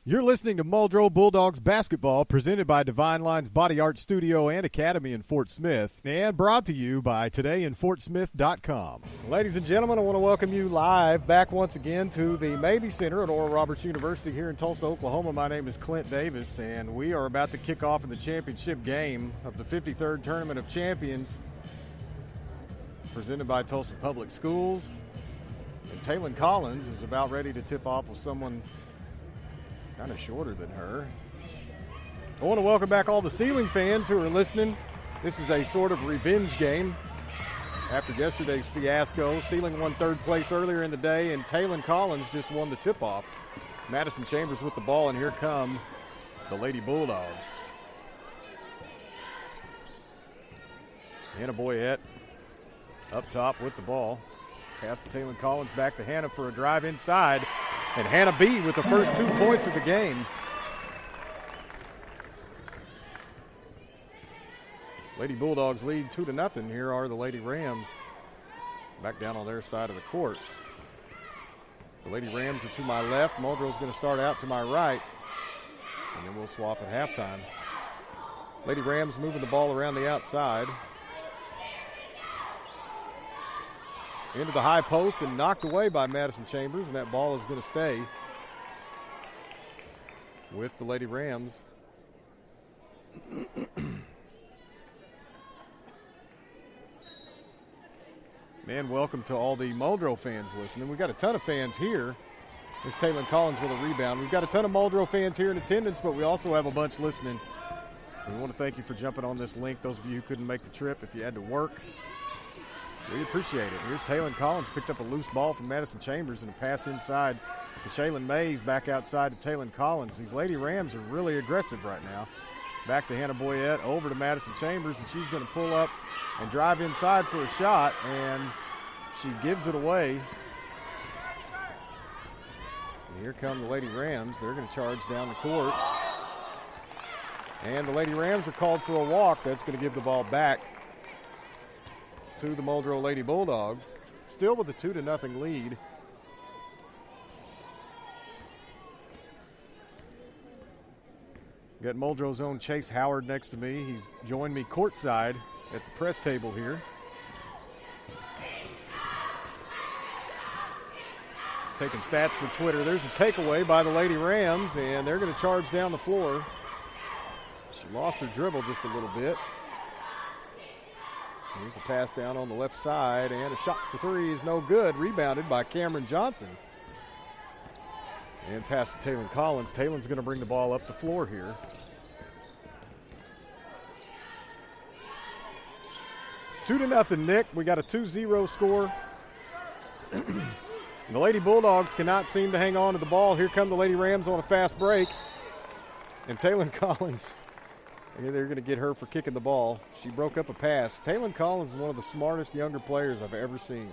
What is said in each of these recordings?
You're listening to Muldrow Bulldogs basketball, presented by Divine Lines Body Art Studio and Academy in Fort Smith, and brought to you by todayinfortsmith.com. Ladies and gentlemen, I want to welcome you live back once again to the Mabee Center at Oral Roberts University here in Tulsa, Oklahoma. My name is Clint Davis, and we are about to kick off in the championship game of the 53rd Tournament of Champions, presented by Tulsa Public Schools. And Taylon Collins is about ready to tip off with someone kind of shorter than her. I want to welcome back all the Ceiling fans who are listening. This is a sort of revenge game after yesterday's fiasco. Ceiling won third place earlier in the day, and Taylon Collins just won the tip-off. Madison Chambers with the ball, and here come the Lady Bulldogs. Hannah Boyette up top with the ball. Pass to Taylon Collins, back to Hannah for a drive inside. And Hannah B with the first 2 points of the game. Lady Bulldogs lead 2-0. Here are the Lady Rams back down on their side of the court. The Lady Rams are to my left. Muldrow's going to start out to my right. And then we'll swap at halftime. Lady Rams moving the ball around the outside. Into the high post and knocked away by Madison Chambers, and that ball is going to stay with the Lady Rams. Man, welcome to all the Muldrow fans listening. We've got a ton of fans here. There's Taylon Collins with a rebound. We've got a ton of Muldrow fans here in attendance, but we also have a bunch listening. We want to thank you for jumping on this link. Those of you who couldn't make the trip, if you had to work, we appreciate it. Here's Taylon Collins, picked up a loose ball from Madison Chambers and a pass inside to Shaylin Mays, back outside to Taylon Collins. These Lady Rams are really aggressive right now. Back to Hannah Boyette, over to Madison Chambers, and she's going to pull up and drive inside for a shot, and she gives it away. And here come the Lady Rams. They're going to charge down the court. And the Lady Rams are called for a walk. That's going to give the ball back to the Muldrow Lady Bulldogs, still with a 2-0 lead. Got Muldrow's own Chase Howard next to me. He's joined me courtside at the press table here. Taking stats for Twitter. There's a takeaway by the Lady Rams, and they're going to charge down the floor. She lost her dribble just a little bit. Here's a pass down on the left side, and a shot for three is no good. Rebounded by Cameron Johnson. And pass to Taylon Collins. Taylon's going to bring the ball up the floor here. 2-0, Nick. We got a 2-0 score. The Lady Bulldogs cannot seem to hang on to the ball. Here come the Lady Rams on a fast break. And Taylon Collins, they're going to get her for kicking the ball. She broke up a pass. Taylon Collins is one of the smartest younger players I've ever seen.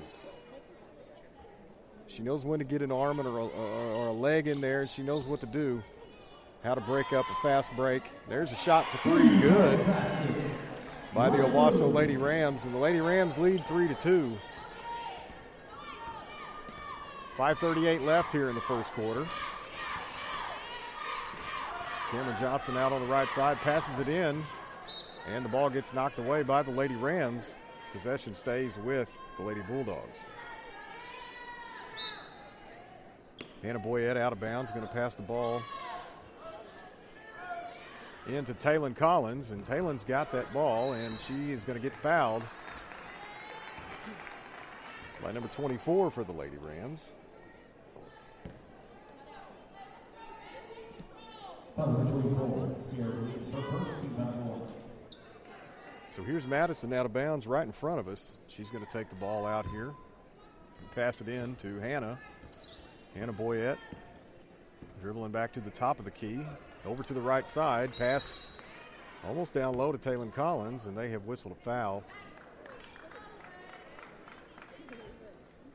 She knows when to get an arm or a leg in there. She knows what to do, how to break up a fast break. There's a shot for three. Good by the Owasso Lady Rams. And the Lady Rams lead 3-2. 5:38 left here in the first quarter. Cameron Johnson out on the right side, passes it in, and the ball gets knocked away by the Lady Rams. Possession stays with the Lady Bulldogs. Hannah Boyette out of bounds, going to pass the ball into Taylon Collins, and Taylon's got that ball, and she is going to get fouled by number 24 for the Lady Rams. So here's Madison out of bounds right in front of us. She's going to take the ball out here and pass it in to Hannah. Hannah Boyette dribbling back to the top of the key. Over to the right side. Pass almost down low to Taylon Collins, and they have whistled a foul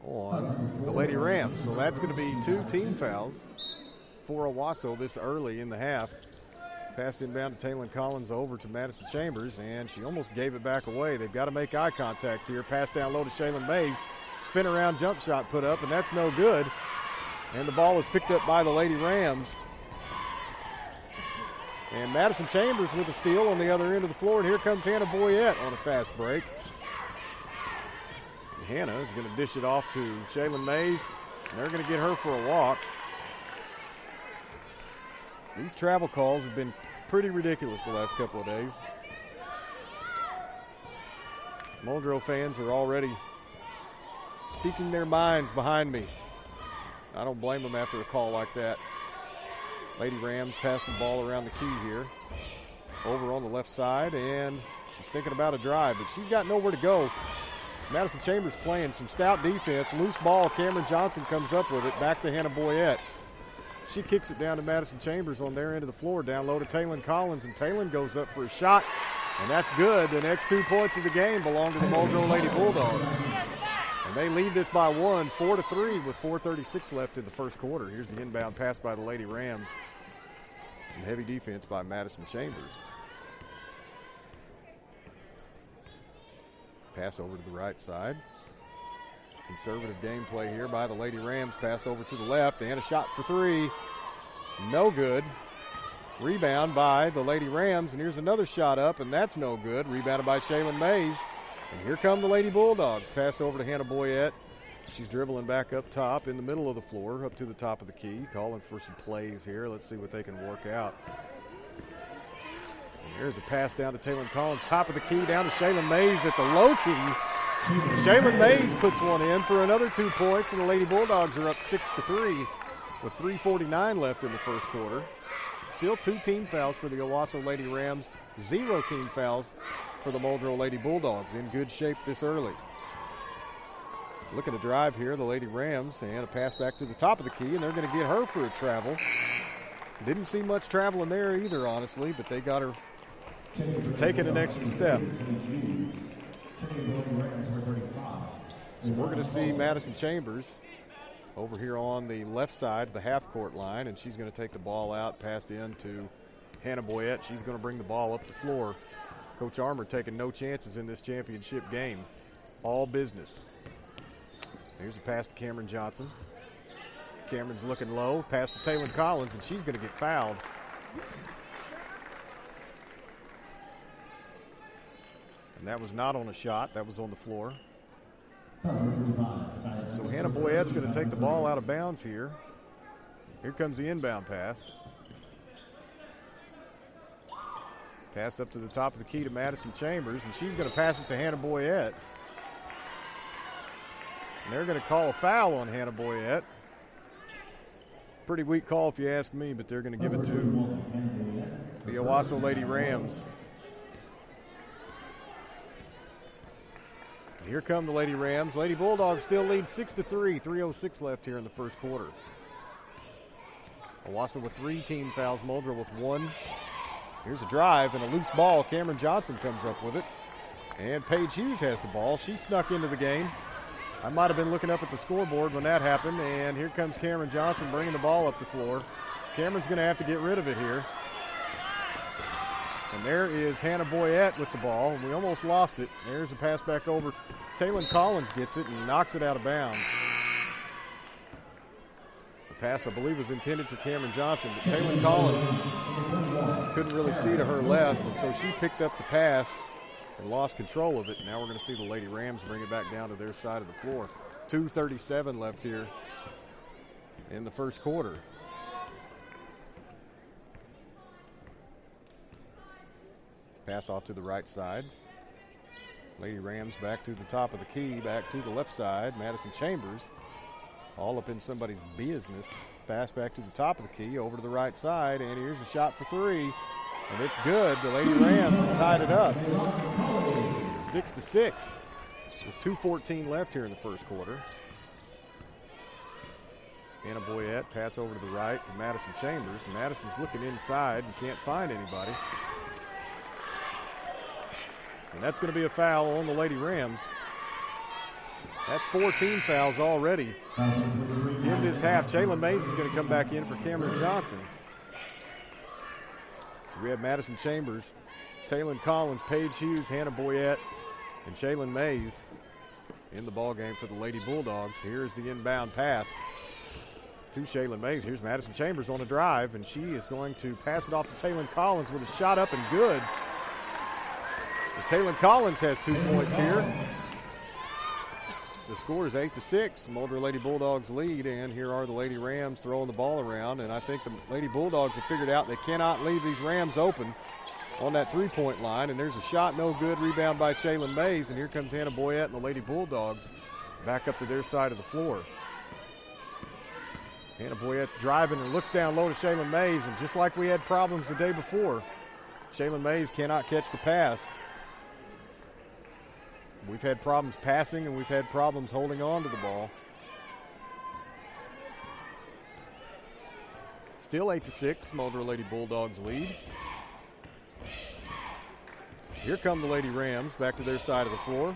on the Lady Rams. So that's going to be 2 team fouls for Owasso this early in the half. Pass inbound to Taylon Collins, over to Madison Chambers, and she almost gave it back away. They've got to make eye contact here. Pass down low to Shaylin Mays. Spin around jump shot put up, and that's no good. And the ball is picked up by the Lady Rams. And Madison Chambers with a steal on the other end of the floor, and here comes Hannah Boyette on a fast break. And Hannah is going to dish it off to Shaylin Mays, and they're going to get her for a walk. These travel calls have been pretty ridiculous the last couple of days. Muldrow fans are already speaking their minds behind me. I don't blame them after a call like that. Lady Rams passing the ball around the key here. Over on the left side, and she's thinking about a drive, but she's got nowhere to go. Madison Chambers playing some stout defense. Loose ball, Cameron Johnson comes up with it. Back to Hannah Boyette. She kicks it down to Madison Chambers on their end of the floor. Down low to Taylon Collins, and Taylon goes up for a shot, and that's good. The next 2 points of the game belong to the Muldrow Lady Bulldogs. And they lead this by 1, 4-3 with 4:36 left in the first quarter. Here's the inbound pass by the Lady Rams. Some heavy defense by Madison Chambers. Pass over to the right side. Conservative gameplay here by the Lady Rams. Pass over to the left, and a shot for 3. No good. Rebound by the Lady Rams, and here's another shot up, and that's no good. Rebounded by Shaylin Mays. And here come the Lady Bulldogs. Pass over to Hannah Boyette. She's dribbling back up top in the middle of the floor, up to the top of the key, calling for some plays here. Let's see what they can work out. And there's a pass down to Taylon Collins, top of the key, down to Shaylin Mays at the low key. Shaylin Mays puts one in for another 2 points, and the Lady Bulldogs are up 6-3 with 3:49 left in the first quarter. Still 2 team fouls for the Owasso Lady Rams, 0 team fouls for the Muldrow Lady Bulldogs. In good shape this early. Looking to drive here, the Lady Rams, and a pass back to the top of the key, and they're going to get her for a travel. Didn't see much travel in there either, honestly, but they got her for taking an extra step. So we're going to see Madison Chambers over here on the left side of the half-court line, and she's going to take the ball out, passed in to Hannah Boyette. She's going to bring the ball up the floor. Coach Armour taking no chances in this championship game. All business. Here's a pass to Cameron Johnson. Cameron's looking low. Pass to Taylon Collins, and she's going to get fouled. And that was not on a shot. That was on the floor. So Hannah Boyette's going to take the ball out of bounds here. Here comes the inbound pass. Pass up to the top of the key to Madison Chambers, and she's going to pass it to Hannah Boyette. And they're going to call a foul on Hannah Boyette. Pretty weak call if you ask me, but they're going to give it to the Owasso Lady Rams. And here come the Lady Rams. Lady Bulldogs still lead 6-3, 3:06 left here in the first quarter. Owasso with 3 team fouls, Muldrow with 1. Here's a drive and a loose ball. Cameron Johnson comes up with it. And Paige Hughes has the ball. She snuck into the game. I might have been looking up at the scoreboard when that happened. And here comes Cameron Johnson bringing the ball up the floor. Cameron's going to have to get rid of it here. And there is Hannah Boyette with the ball. We almost lost it. There's a pass back over. Taylon Collins gets it and knocks it out of bounds. Pass, I believe, was intended for Cameron Johnson, but Taylon Collins couldn't really see to her left, and so she picked up the pass and lost control of it. Now we're going to see the Lady Rams bring it back down to their side of the floor. 2:37 left here in the first quarter. Pass off to the right side. Lady Rams back to the top of the key, back to the left side. Madison Chambers all up in somebody's business. Pass back to the top of the key, over to the right side, and here's a shot for 3. And it's good. The Lady Rams have tied it up. 6-6 with 2:14 left here in the first quarter. Hannah Boyette, pass over to the right to Madison Chambers. Madison's looking inside and can't find anybody. And that's going to be a foul on the Lady Rams. That's 4 team fouls already in this half. Shaylin Mays is going to come back in for Cameron Johnson. So we have Madison Chambers, Taylon Collins, Paige Hughes, Hannah Boyette, and Shaylin Mays in the ballgame for the Lady Bulldogs. Here's the inbound pass. to Shaylin Mays. Here's Madison Chambers on a drive, and she is going to pass it off to Taylon Collins with a shot up and good. Taylon Collins has 2 points here. The score is 8-6. Mulder Lady Bulldogs lead, and here are the Lady Rams throwing the ball around. And I think the Lady Bulldogs have figured out they cannot leave these Rams open on that three-point line. And there's a shot, no good. Rebound by Shaylin Mays, and here comes Hannah Boyette and the Lady Bulldogs back up to their side of the floor. Hannah Boyette's driving and looks down low to Shaylin Mays, and just like we had problems the day before, Shaylin Mays cannot catch the pass. We've had problems passing, and we've had problems holding on to the ball. Still 8-6, Mulder Lady Bulldogs lead. Here come the Lady Rams back to their side of the floor.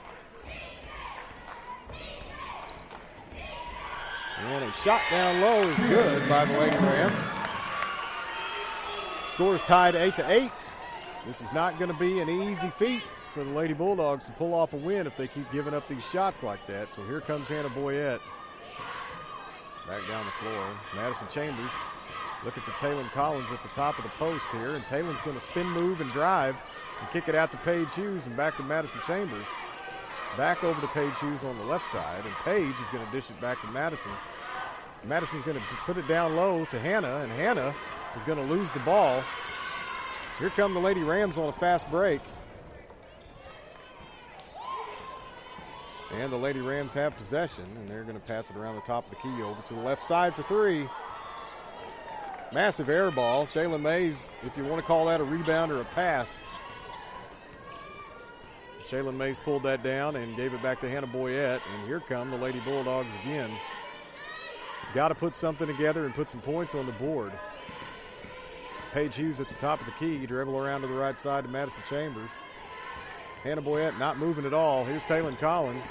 And a shot down low is good by the Lady Rams. Score is tied 8-8. This is not going to be an easy feat for the Lady Bulldogs to pull off a win if they keep giving up these shots like that. So here comes Hannah Boyette back down the floor. Madison Chambers looking for Taylon Collins at the top of the post here, and Taylon's going to spin move and drive and kick it out to Paige Hughes and back to Madison Chambers. Back over to Paige Hughes on the left side, and Paige is going to dish it back to Madison. Madison's going to put it down low to Hannah, and Hannah is going to lose the ball. Here come the Lady Rams on a fast break. And the Lady Rams have possession, and they're going to pass it around the top of the key over to the left side for three. Massive air ball. Shaylin Mays, if you want to call that a rebound or a pass. Shaylin Mays pulled that down and gave it back to Hannah Boyette, and here come the Lady Bulldogs again. Got to put something together and put some points on the board. Paige Hughes at the top of the key, dribble around to the right side to Madison Chambers. Hannah Boyette not moving at all. Here's Taylon Collins.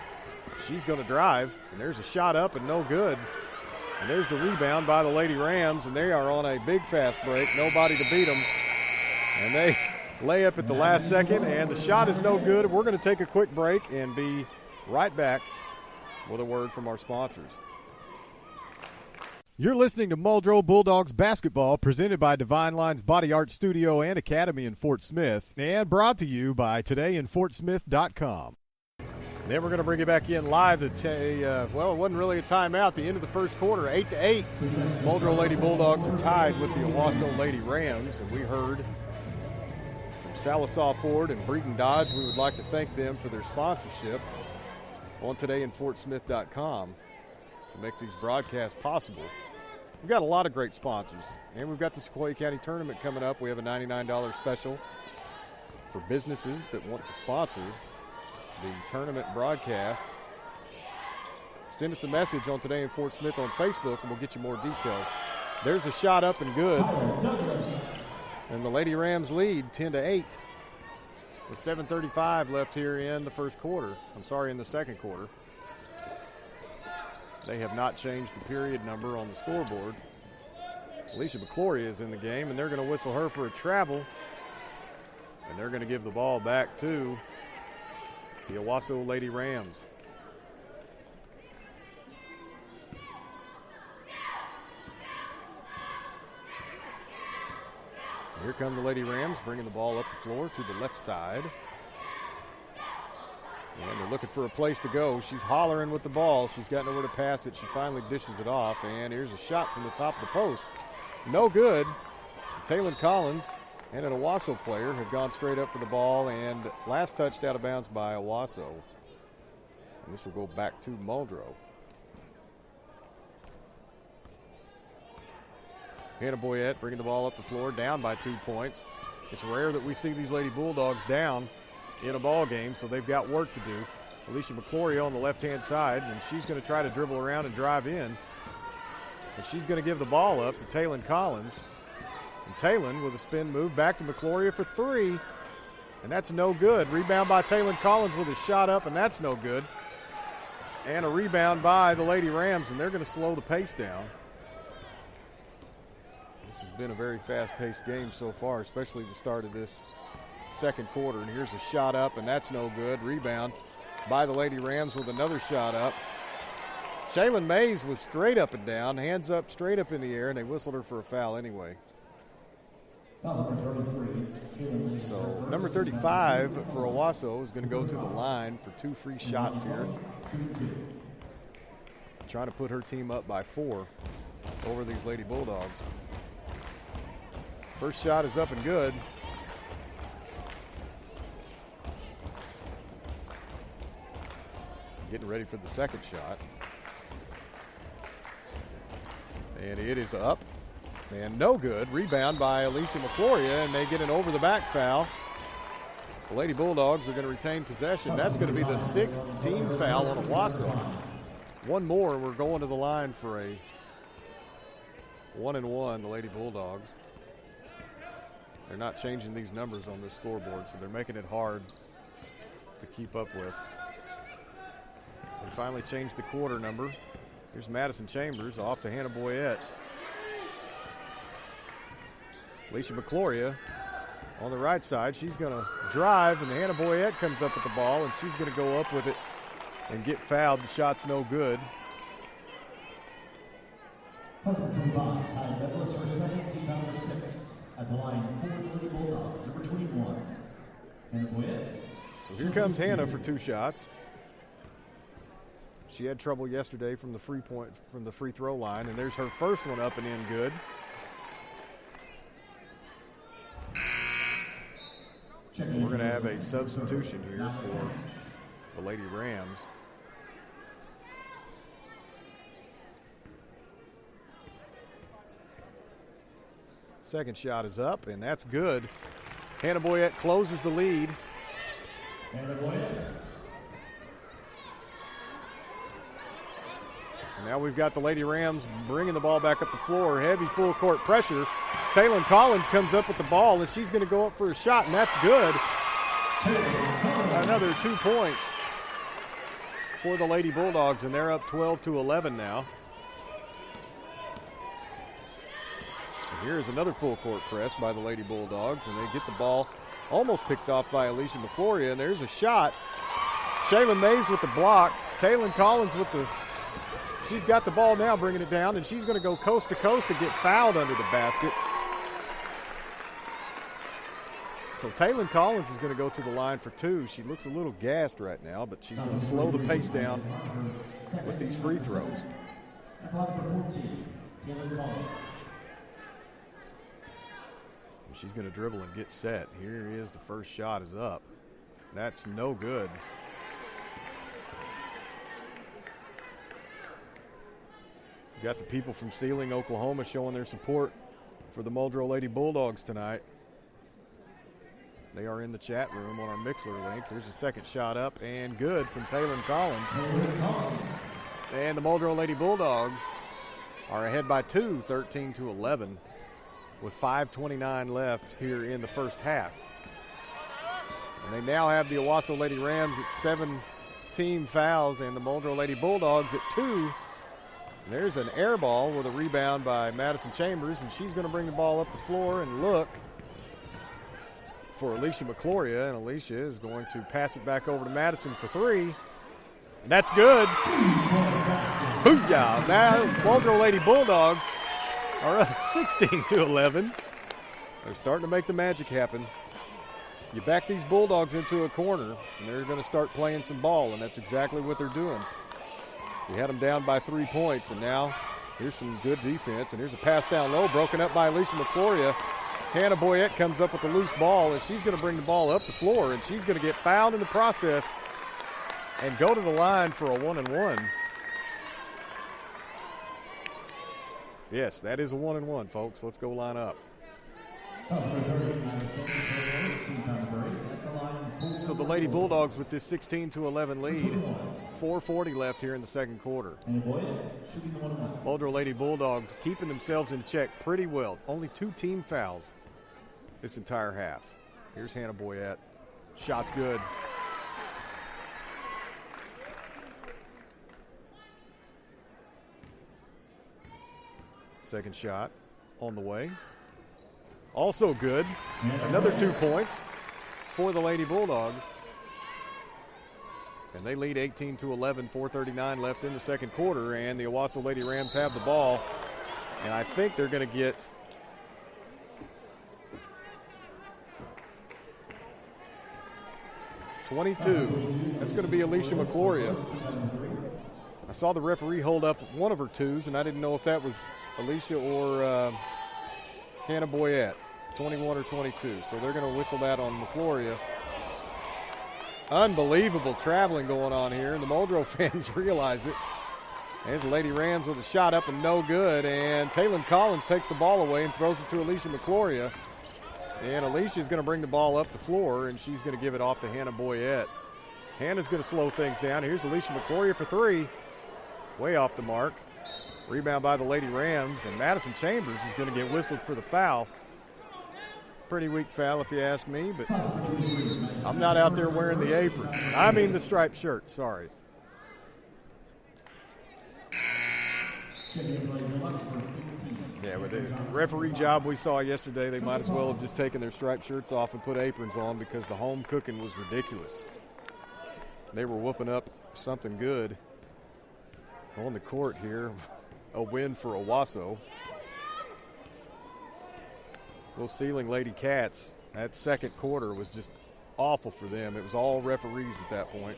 She's going to drive, and there's a shot up and no good. And there's the rebound by the Lady Rams, and they are on a big fast break. Nobody to beat them. And they lay up at the last second, and the shot is no good. We're going to take a quick break and be right back with a word from our sponsors. You're listening to Muldrow Bulldogs basketball, presented by Divine Line's Body Art Studio and Academy in Fort Smith, and brought to you by todayinfortsmith.com. Then we're going to bring you back in live to well, it wasn't really a timeout. The end of the first quarter, 8-8. Muldrow Lady Bulldogs are tied with the Owasso Lady Rams, and we heard from Salisaw Ford and Breeden Dodge. We would like to thank them for their sponsorship on todayinfortsmith.com to make these broadcasts possible. We've got a lot of great sponsors, and we've got the Sequoia County Tournament coming up. We have a $99 special for businesses that want to sponsor the tournament broadcast. Send us a message on Today in Fort Smith on Facebook, and we'll get you more details. There's a shot up and good. And the Lady Rams lead 10-8 with 7:35 left here in the first quarter. In the second quarter. They have not changed the period number on the scoreboard. Alicia McClory is in the game, and they're going to whistle her for a travel. And they're going to give the ball back to the Owasso Lady Rams. Here come the Lady Rams, bringing the ball up the floor to the left side. And they're looking for a place to go. She's hollering with the ball. She's got nowhere to pass it. She finally dishes it off. And here's a shot from the top of the post. No good. Taylon Collins and an Owasso player have gone straight up for the ball. And last touched out of bounds by Owasso. And this will go back to Muldrow. Hannah Boyette bringing the ball up the floor, down by 2 points. It's rare that we see these Lady Bulldogs down in a ball game, so they've got work to do. Alicia McClory on the left-hand side, and she's going to try to dribble around and drive in. And she's going to give the ball up to Taylon Collins. And Taylon with a spin move back to McClory for three. And that's no good. Rebound by Taylon Collins with a shot up, and that's no good. And a rebound by the Lady Rams, and they're going to slow the pace down. This has been a very fast-paced game so far, especially the start of this second quarter. And here's a shot up, and that's no good. Rebound by the Lady Rams with another shot up. Shaylin Mays was straight up and down, hands up, straight up in the air, and they whistled her for a foul anyway. So number 35 for Owasso is going to go to the line for 2 free shots here. Trying to put her team up by 4 over these Lady Bulldogs. First shot is up and good. Getting ready for the second shot. And it is up. And no good. Rebound by Alicia McCloria, and they get an over-the-back foul. The Lady Bulldogs are going to retain possession. That's going to be the 6th team foul on Owasso. One more, we're going to the line for a 1-and-1, the Lady Bulldogs. They're not changing these numbers on this scoreboard, so they're making it hard to keep up with. They finally changed the quarter number. Here's Madison Chambers off to Hannah Boyette. Alicia McCloria on the right side. She's going to drive, and Hannah Boyette comes up with the ball, and she's going to go up with it and get fouled. The shot's no good. Husband 25, Ty Douglas, her second, team number 6. At the line for the Lady Bulldogs, number 21, Hannah Boyette. So here comes Hannah for 2 shots. She had trouble yesterday from the free throw line, and there's her first one up and in good. We're going to have a substitution here for the Lady Rams. Second shot is up, and that's good. Hannah Boyette closes the lead. Hannah Boyette. And now we've got the Lady Rams bringing the ball back up the floor. Heavy full court pressure. Taylor Collins comes up with the ball, and she's going to go up for a shot, and that's good. Another 2 points for the Lady Bulldogs, and they're up 12-11 now. And here's another full court press by the Lady Bulldogs, and they get the ball almost picked off by Alicia McCloria, and there's a shot. Shaylin Mays with the block. Taylor Collins with the – she's got the ball now, bringing it down, and she's going to go coast to coast to get fouled under the basket. So Taylor Collins is going to go to the line for 2. She looks a little gassed right now, but she's going to slow the pace down with these free throws. And she's going to dribble and get set. Here is the first shot is up. That's no good. You got the people from Sealing, Oklahoma showing their support for the Muldrow Lady Bulldogs tonight. They are in the chat room on our Mixler link. Here's the second shot up and good from Taylor Collins. And the Muldrow Lady Bulldogs are ahead by 2, 13-11, with 5:29 left here in the first half. And they now have the Owasso Lady Rams at 7 team fouls and the Muldrow Lady Bulldogs at 2. There's an air ball with a rebound by Madison Chambers, and she's going to bring the ball up the floor and look for Alicia McCloria, and Alicia is going to pass it back over to Madison for 3. And that's good. Booyah. Now Muldrow Lady Bulldogs are up 16-11. They're starting to make the magic happen. You back these Bulldogs into a corner, and they're going to start playing some ball, and that's exactly what they're doing. You had them down by 3 points, and now here's some good defense, and here's a pass down low, broken up by Alicia McCloria. Hannah Boyette comes up with the loose ball, and she's going to bring the ball up the floor, and she's going to get fouled in the process and go to the line for a 1-and-1. Yes, that is a 1-and-1, folks. Let's go line up. So the Lady Bulldogs with this 16-11 lead. 4:40 left here in the second quarter. Muldrow Lady Bulldogs keeping themselves in check pretty well. Only 2 team fouls this entire half. Here's Hannah Boyette. Shot's good. Second shot on the way. Also good. Another 2 points for the Lady Bulldogs. And they lead 18-11, 4:39 left in the second quarter, and the Owasso Lady Rams have the ball. And I think they're going to get .22. That's going to be Alicia McCloria. I saw the referee hold up one of her twos, and I didn't know if that was Alicia or Hannah Boyette, 21 or 22. So they're going to whistle that on McCloria. Unbelievable traveling going on here, and the Muldrow fans realize it. There's the Lady Rams with a shot up and no good, and Taylon Collins takes the ball away and throws it to Alicia McCloria. And Alicia's going to bring the ball up the floor, and she's going to give it off to Hannah Boyette. Hannah's going to slow things down. Here's Alicia McCloria for three. Way off the mark. Rebound by the Lady Rams, and Madison Chambers is going to get whistled for the foul. Pretty weak foul if you ask me, but I'm not out there wearing the apron. I mean the striped shirt, sorry. Yeah, with the referee job we saw yesterday, they might as well have just taken their striped shirts off and put aprons on because the home cooking was ridiculous. They were whooping up something good on the court here. A win for Owasso. Those Ceiling Lady Cats, that second quarter was just awful for them. It was all referees at that point.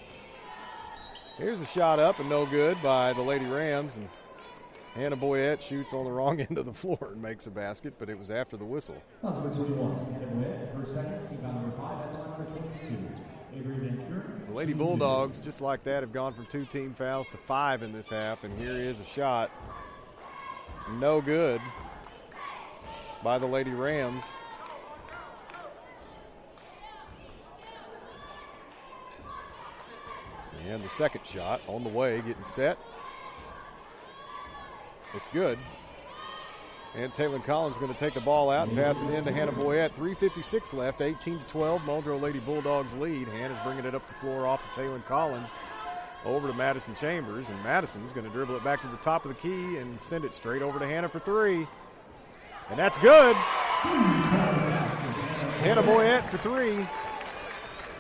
Here's a shot up and no good by the Lady Rams, and Hannah Boyette shoots on the wrong end of the floor and makes a basket, but it was after the whistle. That's number 21, Hannah Boyette, her second, team foul number 5, that's number 22. The Lady Bulldogs, just like that, have gone from 2 team fouls to 5 in this half, and here is a shot. No good by the Lady Rams. And the second shot on the way, getting set. It's good. And Taylon Collins going to take the ball out and pass it in to Hannah Boyette. 3:56 left, 18-12. Muldrow Lady Bulldogs lead. Hannah's bringing it up the floor off to Taylon Collins. Over to Madison Chambers, and Madison's going to dribble it back to the top of the key and send it straight over to Hannah for three. And that's good. Hannah Boyette for three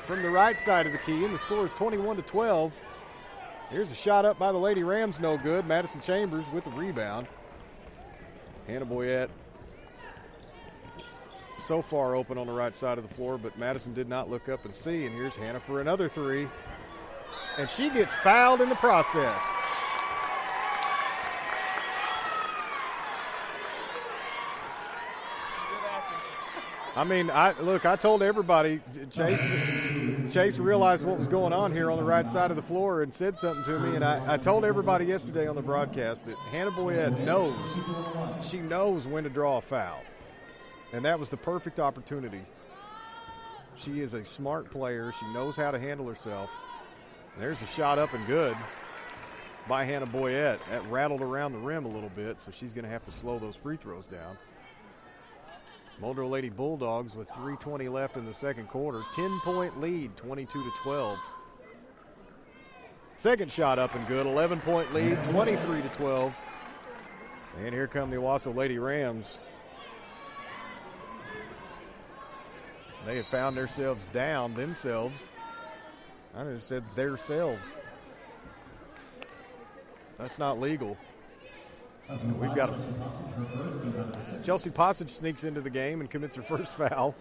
from the right side of the key, and the score is 21-12. Here's a shot up by the Lady Rams, no good. Madison Chambers with the rebound. Hannah Boyette so far open on the right side of the floor, but Madison did not look up and see, and here's Hannah for another three. And she gets fouled in the process. I mean, I told everybody, Chase realized what was going on here on the right side of the floor and said something to me, and I told everybody yesterday on the broadcast that Hannah Boyette knows when to draw a foul. And that was the perfect opportunity. She is a smart player. She knows how to handle herself. There's a shot up and good by Hannah Boyette. That rattled around the rim a little bit, so she's going to have to slow those free throws down. Muldrow Lady Bulldogs with 3:20 left in the second quarter. 10-point lead, 22-12. Second shot up and good, 11-point lead, 23-12. And here come the Owasso Lady Rams. They have found themselves down themselves. I just said themselves. That's not legal. We've got Chelsea Passage sneaks into the game and commits her first foul.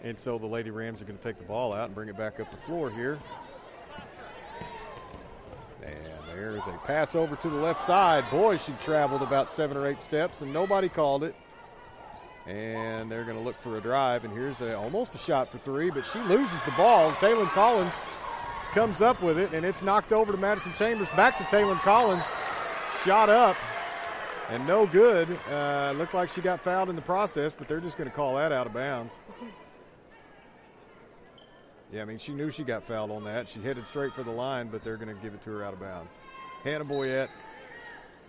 And so the Lady Rams are going to take the ball out and bring it back up the floor here. And there is a pass over to the left side. Boy, she traveled about 7 or 8 steps, and nobody called it. And they're going to look for a drive, and here's almost a shot for three, but she loses the ball. Taylon Collins comes up with it, and it's knocked over to Madison Chambers. Back to Taylon Collins. Shot up, and no good. Looked like she got fouled in the process, but they're just going to call that out of bounds. Yeah, I mean, she knew she got fouled on that. She headed straight for the line, but they're going to give it to her out of bounds. Hannah Boyette,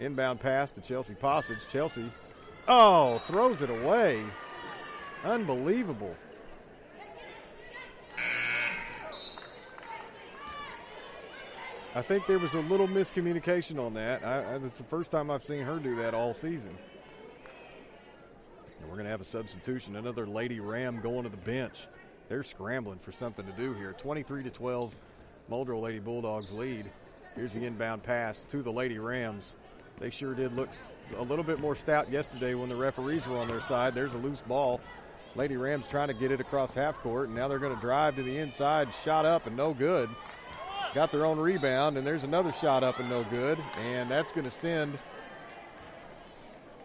inbound pass to Chelsea Passage. Chelsea, throws it away. Unbelievable. I think there was a little miscommunication on that. It's the first time I've seen her do that all season. And we're going to have a substitution, another Lady Ram going to the bench. They're scrambling for something to do here. 23-12, Muldrow Lady Bulldogs lead. Here's the inbound pass to the Lady Rams. They sure did look a little bit more stout yesterday when the referees were on their side. There's a loose ball. Lady Rams trying to get it across half court, and now they're going to drive to the inside. Shot up and no good. Got their own rebound, and there's another shot up and no good. And that's going to send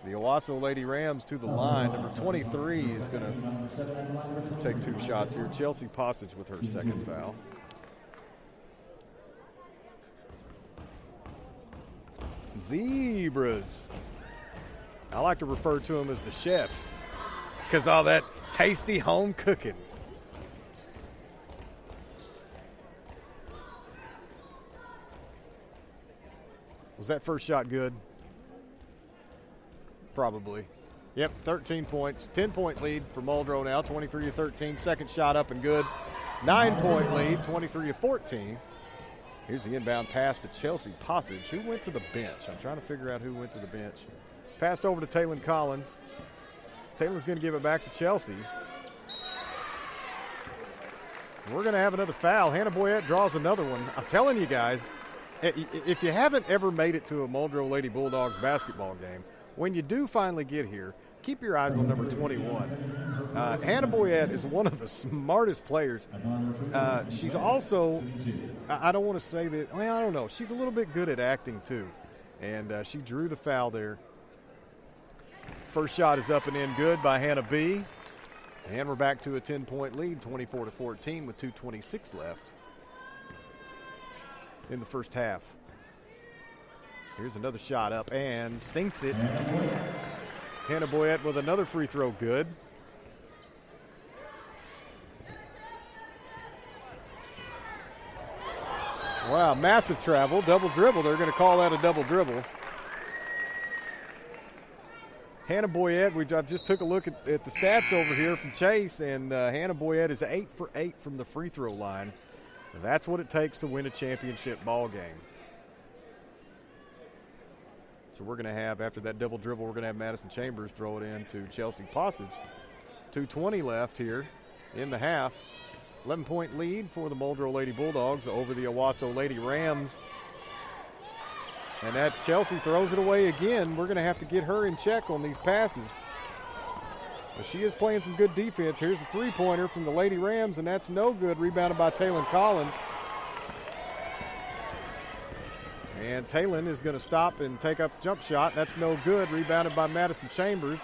the Owasso Lady Rams to the line. Number 23 is going to take 2 shots here. Chelsea Passage with her second foul. Zebras. I like to refer to them as the chefs because all that tasty home cooking. Was that first shot good? Probably. Yep, 13 points. 10-point lead for Muldrow now, 23-13. Second shot up and good. 9-point lead, 23-14. Here's the inbound pass to Chelsea Passage. Who went to the bench? I'm trying to figure out who went to the bench. Pass over to Taylon Collins. Taylor's going to give it back to Chelsea. We're going to have another foul. Hannah Boyette draws another one. I'm telling you guys, if you haven't ever made it to a Muldrow Lady Bulldogs basketball game, when you do finally get here, keep your eyes on number 21. Hannah Boyette is one of the smartest players. She's also, I don't want to say that, well, I don't know. She's a little bit good at acting too. And she drew the foul there. First shot is up and in good by Hannah B. And we're back to a 10-point lead, 24-14 with 2:26 left in the first half. Here's another shot up and sinks it. Hannah Boyette with another free throw good. Wow, massive travel, double dribble. They're going to call that a double dribble. Hannah Boyette, I just took a look at the stats over here from Chase, and Hannah Boyette is 8 for 8 from the free throw line. That's what it takes to win a championship ball game. So we're going to have, after that double dribble, we're going to have Madison Chambers throw it in to Chelsea Passage. 2:20 left here in the half. 11-point lead for the Muldrow Lady Bulldogs over the Owasso Lady Rams. And that Chelsea throws it away again. We're going to have to get her in check on these passes. But she is playing some good defense. Here's a three-pointer from the Lady Rams, and that's no good. Rebounded by Taylon Collins. And Taylon is going to stop and take up jump shot. That's no good. Rebounded by Madison Chambers.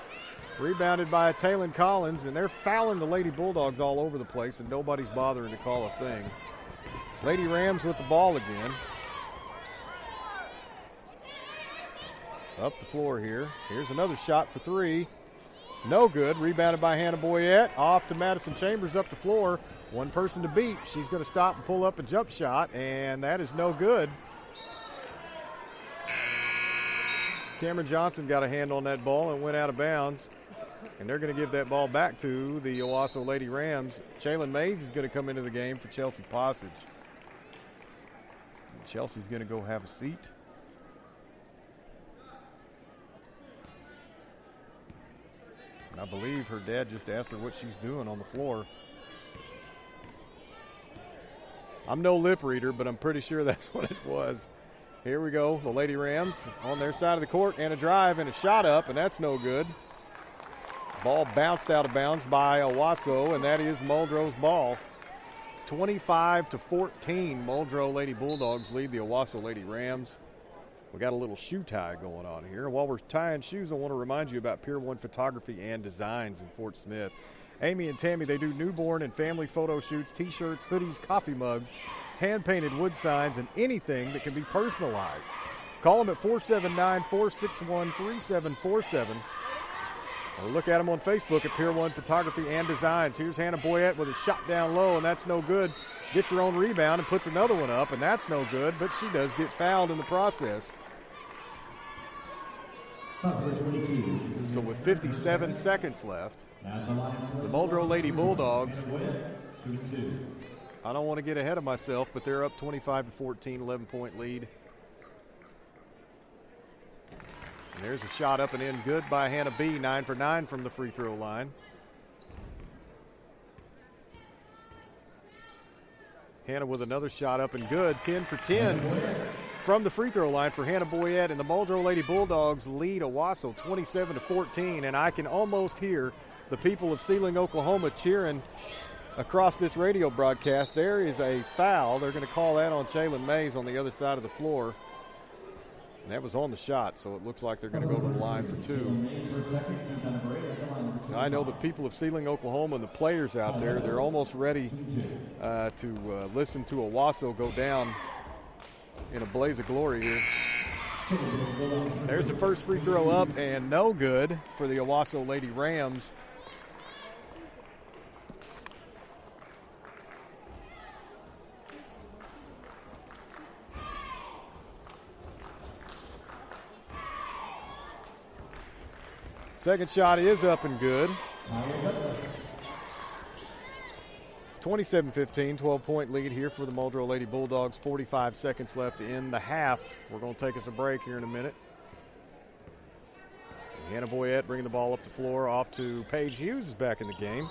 Rebounded by Taylon Collins, and they're fouling the Lady Bulldogs all over the place, and nobody's bothering to call a thing. Lady Rams with the ball again. Up the floor here. Here's another shot for three. No good. Rebounded by Hannah Boyette. Off to Madison Chambers up the floor. One person to beat. She's going to stop and pull up a jump shot, and that is no good. Cameron Johnson got a hand on that ball and went out of bounds. And they're going to give that ball back to the Owasso Lady Rams. Shaylin Mays is going to come into the game for Chelsea Passage. And Chelsea's going to go have a seat. And I believe her dad just asked her what she's doing on the floor. I'm no lip reader, but I'm pretty sure that's what it was. Here we go, the Lady Rams on their side of the court, and a drive and a shot up, and that's no good. Ball bounced out of bounds by Owasso, and that is Muldrow's ball. 25-14, Muldrow Lady Bulldogs lead the Owasso Lady Rams. We got a little shoe tie going on here. While we're tying shoes, I want to remind you about Pier 1 Photography and Designs in Fort Smith. Amy and Tammy, they do newborn and family photo shoots, t-shirts, hoodies, coffee mugs, hand-painted wood signs, and anything that can be personalized. Call them at 479-461-3747. Or look at them on Facebook at Pier 1 Photography and Designs. Here's Hannah Boyette with a shot down low, and that's no good. Gets her own rebound and puts another one up, and that's no good, but she does get fouled in the process. So with 57 seconds left, the Muldrow Lady Bulldogs, I don't want to get ahead of myself, but they're up 25-14, 11-point lead. And there's a shot up and in good by Hannah B, 9 for 9 from the free throw line. Hannah with another shot up and good. 10 for 10 from the free throw line for Hannah Boyette. And the Muldrow Lady Bulldogs lead Owasso 27-14. And I can almost hear the people of Sealing, Oklahoma cheering across this radio broadcast. There is a foul. They're going to call that on Shaylin Mays on the other side of the floor. And that was on the shot, so it looks like they're going to go to the line for two. I know the people of Sealing, Oklahoma, and the players out there, they're almost ready to listen to Owasso go down in a blaze of glory here. There's the first free throw up, and no good for the Owasso Lady Rams. Second shot is up and good. 27-15, 12-point lead here for the Muldrow Lady Bulldogs. 45 seconds left in the half. We're going to take us a break here in a minute. Hannah Boyette bringing the ball up the floor, off to Paige Hughes is back in the game.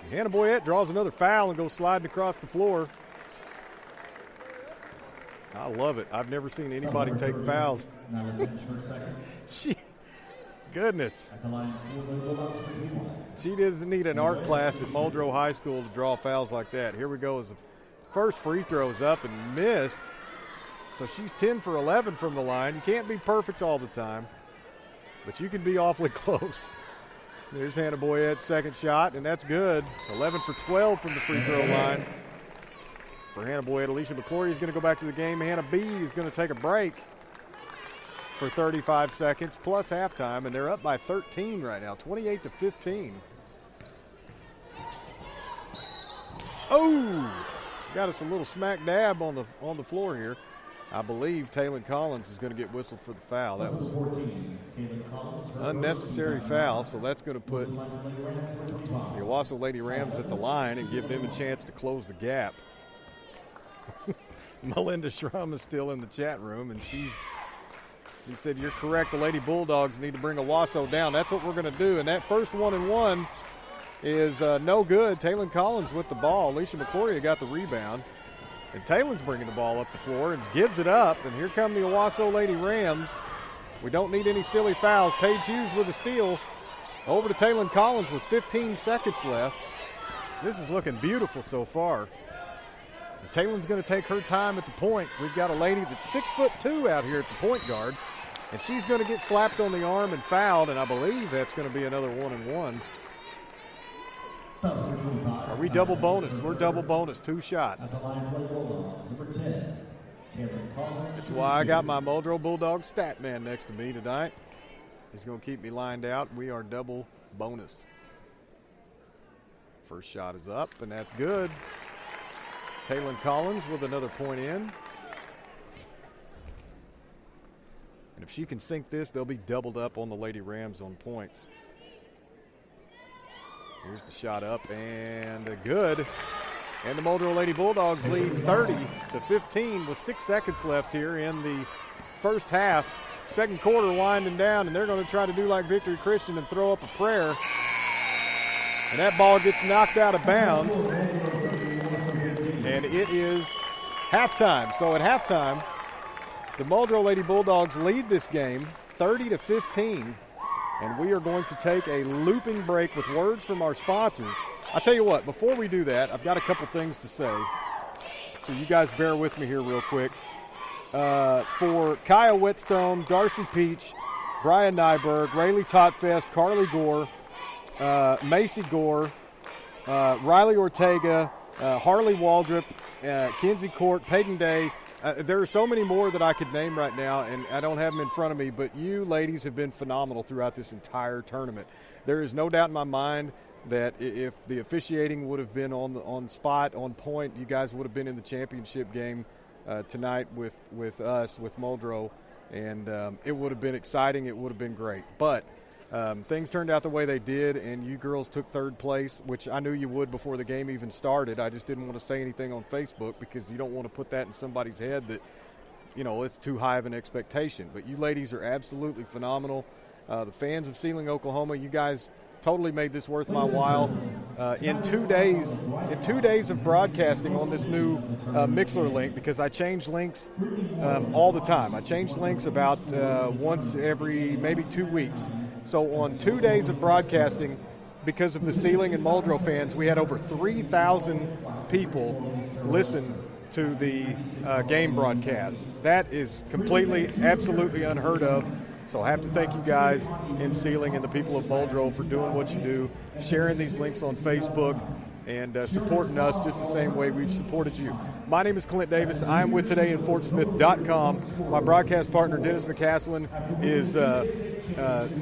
Hannah Boyette draws another foul and goes sliding across the floor. I love it. I've never seen anybody take fouls. Goodness. She doesn't need an art class at Muldrow High School to draw fouls like that. Here we go as the first free throw is up and missed. So she's 10 for 11 from the line. You can't be perfect all the time, but you can be awfully close. There's Hannah Boyette's second shot, and that's good. 11 for 12 from the free throw line. For Hannah Boyette, Alicia McClory is going to go back to the game. Hannah B is going to take a break for 35 seconds plus halftime, and they're up by 13 right now, 28-15. Oh, got us a little smack dab on the floor here. I believe Taylor Collins is going to get whistled for the foul. That was unnecessary foul, so that's going to put the Owasso Lady Rams at the line and give them a chance to close the gap. Melinda Schrum is still in the chat room, and she said, "You're correct. The Lady Bulldogs need to bring Owasso down." That's what we're going to do. And that first 1-and-1 is no good. Taylor Collins with the ball. Alicia McClory got the rebound. And Taylor's bringing the ball up the floor and gives it up. And here come the Owasso Lady Rams. We don't need any silly fouls. Paige Hughes with a steal. Over to Taylor Collins with 15 seconds left. This is looking beautiful so far. Taylor's going to take her time at the point. We've got a lady that's 6'2" out here at the point guard, and she's going to get slapped on the arm and fouled, and I believe that's going to be another 1-and-1. Are we double bonus? We're double bonus, 2 shots. That's why I got my Muldrow Bulldog stat man next to me tonight. He's going to keep me lined out. We are double bonus. First shot is up, and that's good. Taylor Collins with another point in. And if she can sink this, they'll be doubled up on the Lady Rams on points. Here's the shot up and good. And the Muldrow Lady Bulldogs lead 30-15 with 6 seconds left here in the first half. Second quarter winding down, and they're going to try to do like Victory Christian and throw up a prayer. And that ball gets knocked out of bounds. And it is halftime. So at halftime, the Muldrow Lady Bulldogs lead this game 30-15. And we are going to take a looping break with words from our sponsors. I'll tell you what, before we do that, I've got a couple things to say. So you guys bear with me here real quick. For Kaya Whitstone, Darcy Peach, Brian Nyberg, Rayleigh Totfest, Carly Gore, Macy Gore, Riley Ortega, Harley Waldrop, Kinsey Court, Peyton Day. There are so many more that I could name right now, and I don't have them in front of me, but you ladies have been phenomenal throughout this entire tournament. There is no doubt in my mind that if the officiating would have been on spot, on point, you guys would have been in the championship game tonight with us, with Muldrow, and it would have been exciting. It would have been great. But things turned out the way they did, and you girls took third place, which I knew you would before the game even started. I just didn't want to say anything on Facebook because you don't want to put that in somebody's head that, you know, it's too high of an expectation. But you ladies are absolutely phenomenal. The fans of Sealing, Oklahoma, you guys totally made this worth my while. In 2 days of broadcasting on this new Mixler link, because I change links all the time. I change links about once every maybe 2 weeks. So on 2 days of broadcasting, because of the Sealing and Muldrow fans, we had over 3,000 people listen to the game broadcast. That is completely, absolutely unheard of. So I have to thank you guys in Sealing and the people of Muldrow for doing what you do, sharing these links on Facebook, and supporting us just the same way we've supported you. My name is Clint Davis. I am with todayinfortsmith.com. My broadcast partner, Dennis McCaslin, is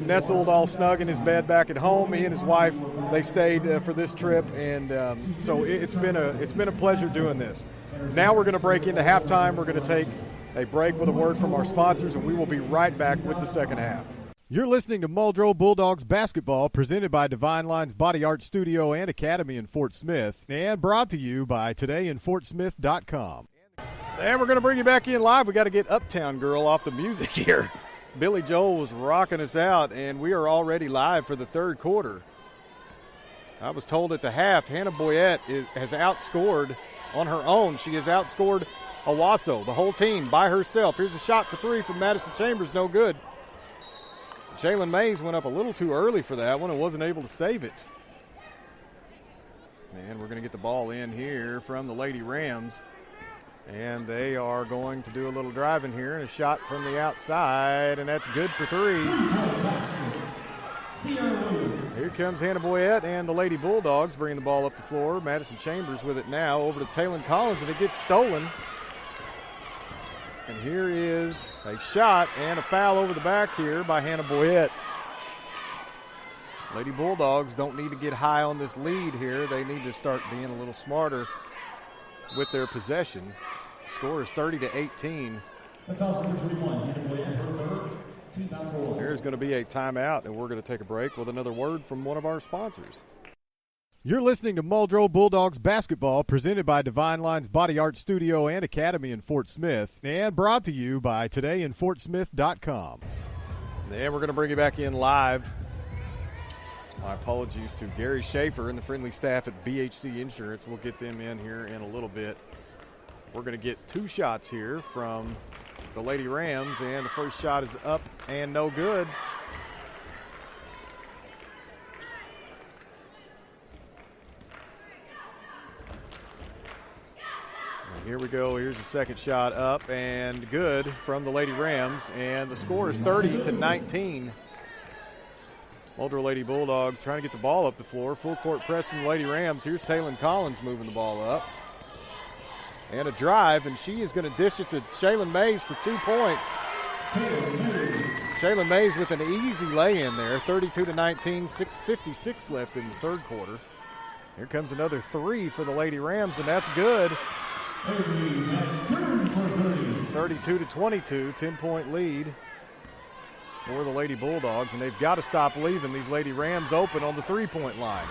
nestled all snug in his bed back at home. He and his wife, they stayed for this trip, and so it's been a pleasure doing this. Now we're going to break into halftime. We're going to take a break with a word from our sponsors, and we will be right back with the second half. You're listening to Muldrow Bulldogs basketball, presented by Divine Line's Body Art Studio and Academy in Fort Smith, and brought to you by todayinfortsmith.com. And we're going to bring you back in live. We got to get Uptown Girl off the music here. Billy Joel was rocking us out, and we are already live for the third quarter. I was told at the half, Hannah Boyette has outscored on her own. She has outscored Owasso, the whole team, by herself. Here's a shot for three from Madison Chambers, no good. Shaylin Mays went up a little too early for that one and wasn't able to save it. And we're going to get the ball in here from the Lady Rams. And they are going to do a little driving here, and a shot from the outside, and that's good for three. Here comes Hannah Boyette and the Lady Bulldogs bringing the ball up the floor. Madison Chambers with it now over to Taylon Collins, and it gets stolen. And here is a shot and a foul over the back here by Hannah Boyette. Lady Bulldogs don't need to get high on this lead here. They need to start being a little smarter with their possession. The score is 30-18. There's going to be a timeout, and we're going to take a break with another word from one of our sponsors. You're listening to Muldrow Bulldogs basketball, presented by Divine Line's Body Art Studio and Academy in Fort Smith, and brought to you by todayinfortsmith.com. And we're going to bring you back in live. My apologies to Gary Schaefer and the friendly staff at BHC Insurance. We'll get them in here in a little bit. We're going to get two shots here from the Lady Rams, and the first shot is up and no good. Here we go. Here's the second shot up and good from the Lady Rams, and the score is 30-19. Muldrow Lady Bulldogs trying to get the ball up the floor. Full court press from the Lady Rams. Here's Taylon Collins moving the ball up. And a drive, and she is going to dish it to Shaylin Mays for 2 points. Shaylin Mays with an easy lay-in there, 32-19, 6:56 left in the third quarter. Here comes another three for the Lady Rams, and that's good. 32-22, 10-point lead for the Lady Bulldogs, and they've got to stop leaving these Lady Rams open on the three-point line.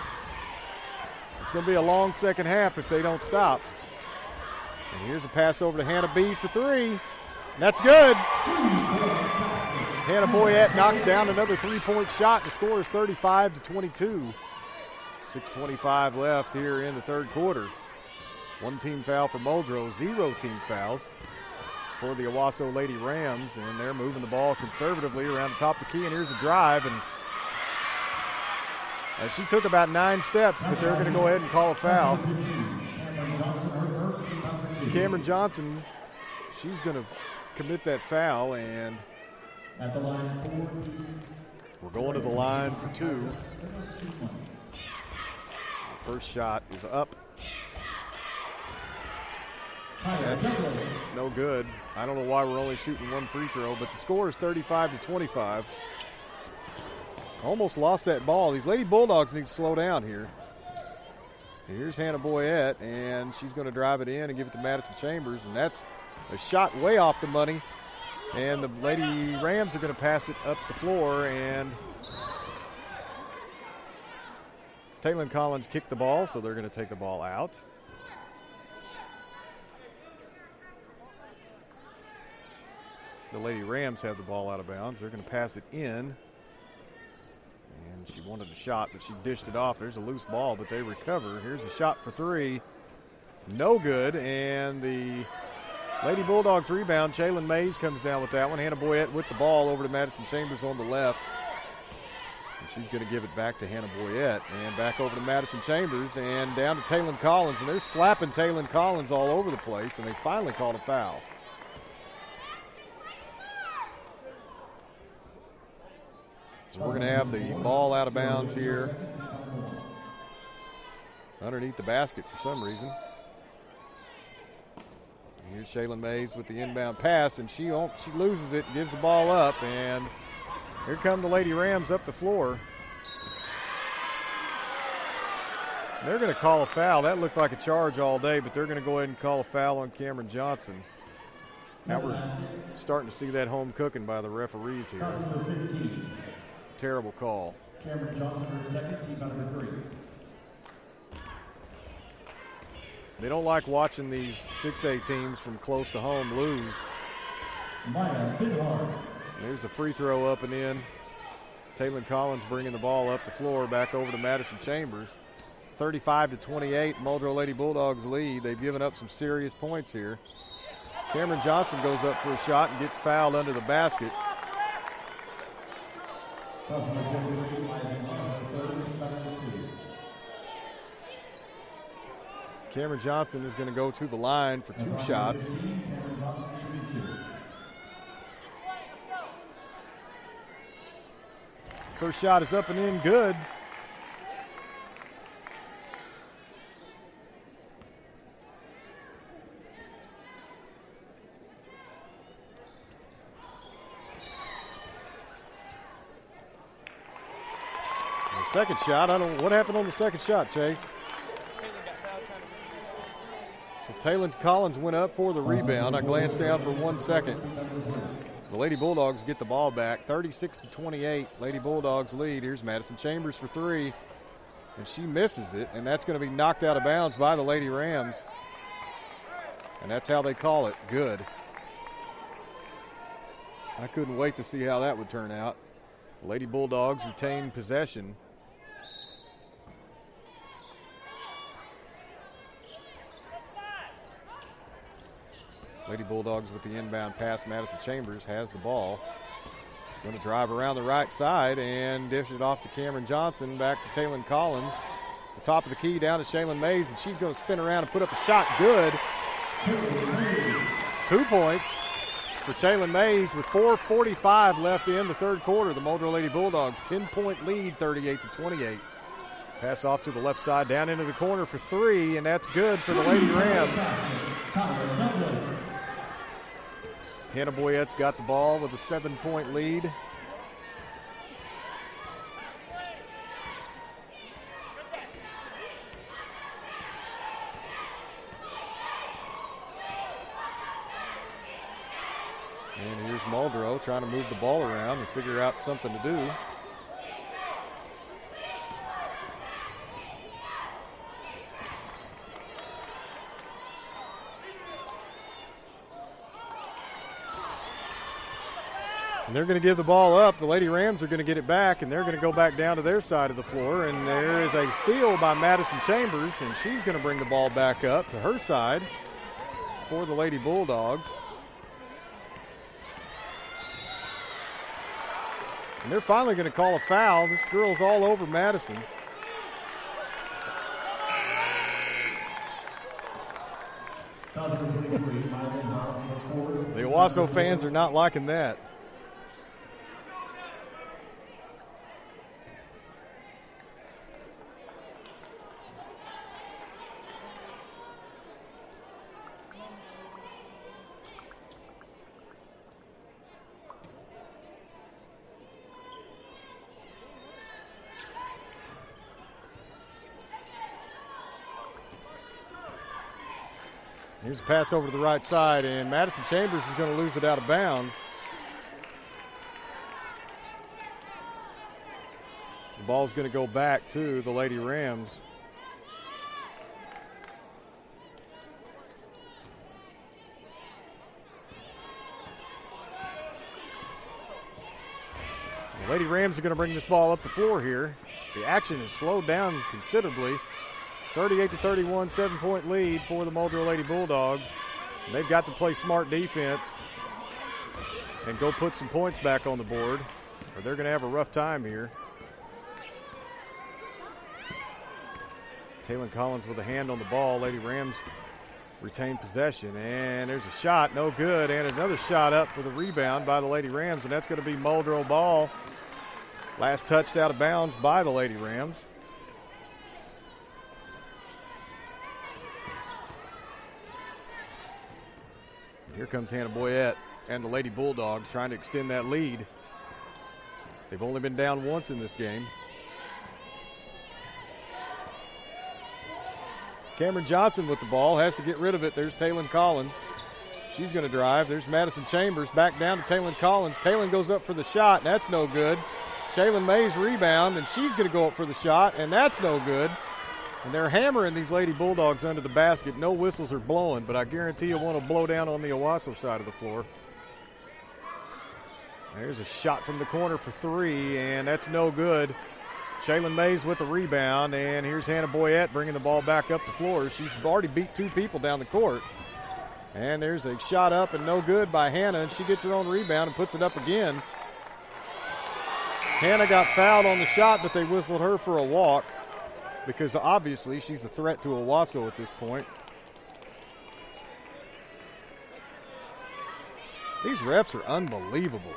It's going to be a long second half if they don't stop. And here's a pass over to Hannah B for three. And that's good. Hannah Boyette knocks down another three-point shot. The score is 35-22. 6:25 left here in the third quarter. One team foul for Muldrow, 0 team fouls for the Owasso Lady Rams, and they're moving the ball conservatively around the top of the key, and here's a drive, and she took about 9 steps, but they're going to go ahead and call a foul. Cameron Johnson, she's going to commit that foul, and we're going to the line for two. First shot is up. That's no good. I don't know why we're only shooting one free throw, but the score is 35-25. Almost lost that ball. These Lady Bulldogs need to slow down here. Here's Hannah Boyette, and she's going to drive it in and give it to Madison Chambers, and that's a shot way off the money. And the Lady Rams are going to pass it up the floor, and Taylon Collins kicked the ball, so they're going to take the ball out. The Lady Rams have the ball out of bounds. They're going to pass it in. And She wanted a shot, but she dished it off. There's a loose ball, but they recover. Here's a shot for three. No good, and the Lady Bulldogs rebound. Jalen Mays comes down with that one. Hannah Boyette with the ball over to Madison Chambers on the left. And she's going to give it back to Hannah Boyette. And back over to Madison Chambers and down to Taylon Collins. And they're slapping Taylon Collins all over the place, and they finally called a foul. So we're going to have the ball out of bounds here underneath the basket for some reason. And here's Shaylin Mays with the inbound pass, and she loses it, gives the ball up, and here come the Lady Rams up the floor. They're going to call a foul. That looked like a charge all day, but they're going to go ahead and call a foul on Cameron Johnson. Now we're starting to see that home cooking by the referees here. Terrible call. Cameron Johnson, her second, team foul number 3. They don't like watching these 6A teams from close to home lose. Maya Bidhar. There's a free throw up and in. Taylon Collins bringing the ball up the floor, back over to Madison Chambers. 35-28, Muldrow Lady Bulldogs lead. They've given up some serious points here. Cameron Johnson goes up for a shot and gets fouled under the basket. Cameron Johnson is going to go to the line for 2 shots. First shot is up and in, good. The second shot, I don't know what happened on the second shot, Chase. So Taylon Collins went up for the rebound. I glanced down for 1 second. The Lady Bulldogs get the ball back. 36-28, Lady Bulldogs lead. Here's Madison Chambers for 3, and she misses it, and that's going to be knocked out of bounds by the Lady Rams. And that's how they call it, good. I couldn't wait to see how that would turn out. The Lady Bulldogs retain possession. Lady Bulldogs with the inbound pass. Madison Chambers has the ball. Going to drive around the right side and dish it off to Cameron Johnson. Back to Taylon Collins. The top of the key down to Shaylin Mays, and she's going to spin around and put up a shot. Good. 2 points for Shaylin Mays with 4:45 left in the third quarter. The Muldrow Lady Bulldogs 10-point lead, 38-28. Pass off to the left side, down into the corner for 3, and that's good for the Lady Rams. Hannah Boyette's got the ball with a 7-point lead. And here's Muldrow trying to move the ball around and figure out something to do. And they're going to give the ball up. The Lady Rams are going to get it back, and they're going to go back down to their side of the floor. And there is a steal by Madison Chambers, and she's going to bring the ball back up to her side for the Lady Bulldogs. And they're finally going to call a foul. This girl's all over Madison. The Owasso fans are not liking that. Here's a pass over to the right side, and Madison Chambers is going to lose it out of bounds. The ball's going to go back to the Lady Rams. The Lady Rams are going to bring this ball up the floor here. The action has slowed down considerably. 38-31, 7-point lead for the Muldrow Lady Bulldogs. They've got to play smart defense and go put some points back on the board, or they're going to have a rough time here. Taylon Collins with a hand on the ball. Lady Rams retain possession, and there's a shot, no good, and another shot up with a rebound by the Lady Rams, and that's going to be Muldrow ball. Last touched out of bounds by the Lady Rams. Here comes Hannah Boyette and the Lady Bulldogs trying to extend that lead. They've only been down once in this game. Cameron Johnson with the ball, has to get rid of it. There's Taylon Collins. She's going to drive. There's Madison Chambers back down to Taylon Collins. Taylon goes up for the shot, and that's no good. Shaylin Mays rebound, and she's going to go up for the shot, and that's no good. And they're hammering these Lady Bulldogs under the basket. No whistles are blowing, but I guarantee you one will blow down on the Owasso side of the floor. There's a shot from the corner for three, and that's no good. Shaylin Mays with the rebound, and here's Hannah Boyette bringing the ball back up the floor. She's already beat two people down the court. And there's a shot up and no good by Hannah, and she gets her own rebound and puts it up again. Hannah got fouled on the shot, but they whistled her for a walk because obviously she's a threat to Owasso at this point. These refs are unbelievable.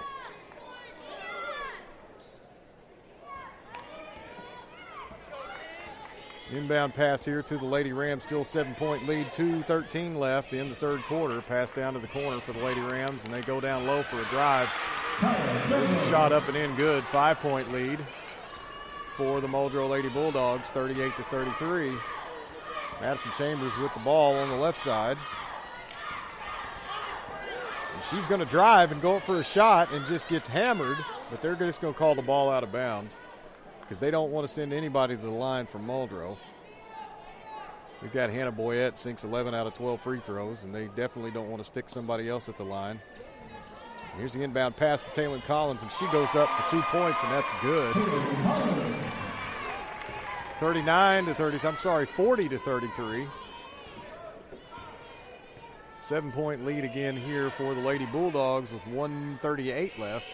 Inbound pass here to the Lady Rams, still 7-point lead, 2:13 left in the third quarter. Pass down to the corner for the Lady Rams, and they go down low for a drive. There's a shot up and in good, 5-point lead for the Muldrow Lady Bulldogs, 38-33. Madison Chambers with the ball on the left side. And she's going to drive and go up for a shot and just gets hammered, but they're just going to call the ball out of bounds because they don't want to send anybody to the line from Muldrow. We've got Hannah Boyette, sinks 11 out of 12 free throws, and they definitely don't want to stick somebody else at the line. Here's the inbound pass to Taylon Collins, and she goes up for 2 points, and that's good. 40-33. 7-point lead again here for the Lady Bulldogs with 1:38 left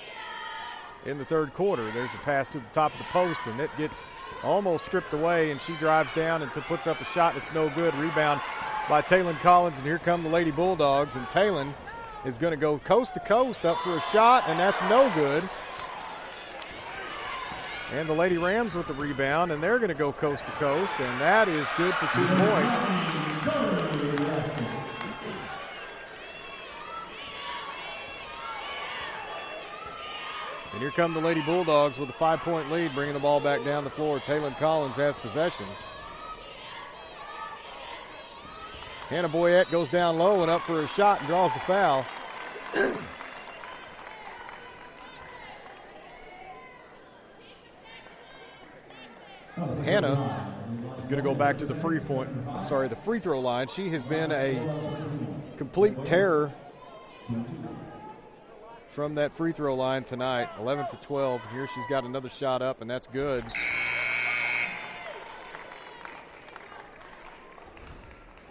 in the third quarter. There's a pass to the top of the post, and it gets almost stripped away, and she drives down and puts up a shot that's no good. Rebound by Taylon Collins, and here come the Lady Bulldogs, and Taylon is going to go coast to coast up for a shot, and that's no good. And the Lady Rams with the rebound, and they're going to go coast to coast, and that is good for 2 points. And here come the Lady Bulldogs with a 5-point lead, bringing the ball back down the floor. Taylon Collins has possession. Hannah Boyette goes down low and up for a shot and draws the foul. Hannah is going to go back to the free throw line. She has been a complete terror from that free throw line tonight. 11 for 12. Here she's got another shot up, and that's good.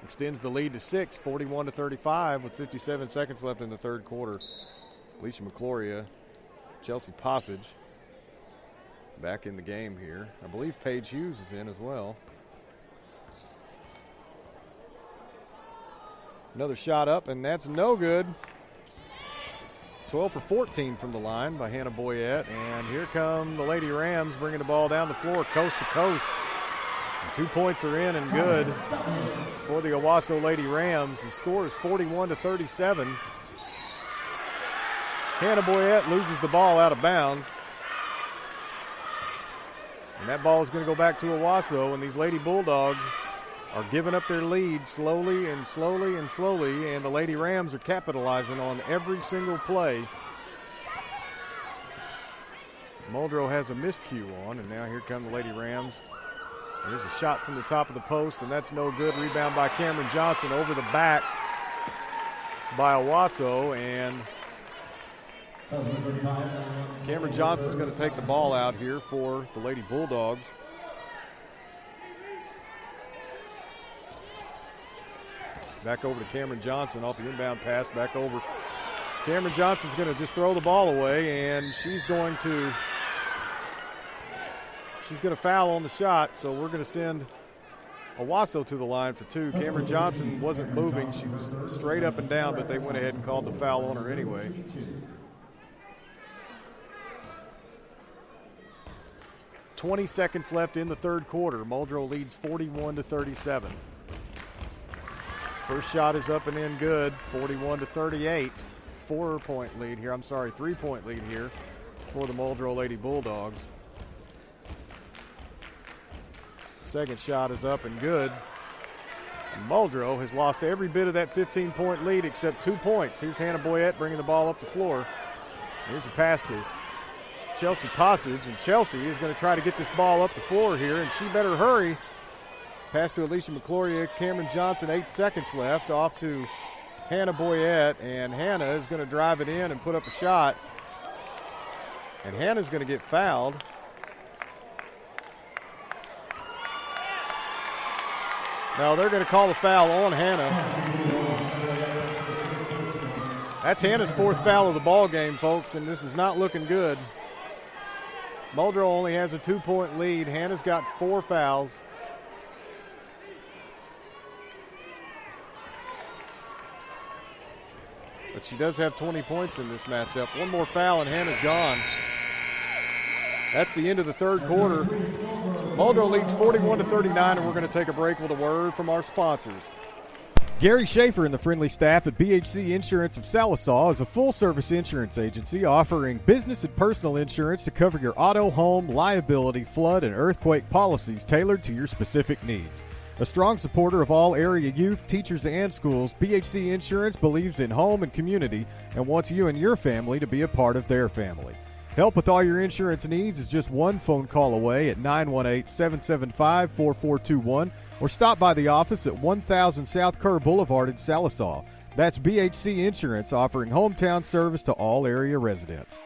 Extends the lead to 6, 41-35 with 57 seconds left in the third quarter. Alicia McCloria, Chelsea Passage back in the game here. I believe Paige Hughes is in as well. Another shot up, and that's no good. 12 for 14 from the line by Hannah Boyette. And here come the Lady Rams bringing the ball down the floor coast to coast. And 2 points are in and good for the Owasso Lady Rams. The score is 41-37. Hannah Boyette loses the ball out of bounds. And that ball is going to go back to Owasso, and these Lady Bulldogs are giving up their lead slowly and slowly and slowly, and the Lady Rams are capitalizing on every single play. Muldrow has a miscue on, and now here come the Lady Rams. There's a shot from the top of the post, and that's no good. Rebound by Cameron Johnson over the back by Owasso, and Cameron Johnson's going to take the ball out here for the Lady Bulldogs. Back over to Cameron Johnson off the inbound pass. Back over. Cameron Johnson's going to just throw the ball away, and she's going to foul on the shot, so we're going to send Owasso to the line for two. Cameron Johnson wasn't moving. She was straight up and down, but they went ahead and called the foul on her anyway. 20 seconds left in the third quarter. Muldrow leads 41-37. First shot is up and in good, 41-38. 4-point lead here. 3-point lead here for the Muldrow Lady Bulldogs. Second shot is up and good. And Muldrow has lost every bit of that 15-point lead except 2 points. Here's Hannah Boyette bringing the ball up the floor. Here's a pass to Chelsea Passage, and Chelsea is going to try to get this ball up the floor here, and she better hurry. Pass to Alicia McCloria. Cameron Johnson, 8 seconds left, off to Hannah Boyette, and Hannah is going to drive it in and put up a shot. And Hannah's going to get fouled. No, they're going to call the foul on Hannah. That's Hannah's 4th foul of the ball game, folks, and this is not looking good. Muldrow only has a 2-point lead. Hannah's got 4 fouls. But she does have 20 points in this matchup. One more foul and Hannah's gone. That's the end of the third quarter. Muldrow leads 41-39, and we're going to take a break with a word from our sponsors. Gary Schaefer and the friendly staff at BHC Insurance of Salisaw is a full-service insurance agency offering business and personal insurance to cover your auto, home, liability, flood, and earthquake policies tailored to your specific needs. A strong supporter of all area youth, teachers, and schools, BHC Insurance believes in home and community and wants you and your family to be a part of their family. Help with all your insurance needs is just one phone call away at 918-775-4421 or stop by the office at 1000 South Kerr Boulevard in Salisaw. That's BHC Insurance, offering hometown service to all area residents.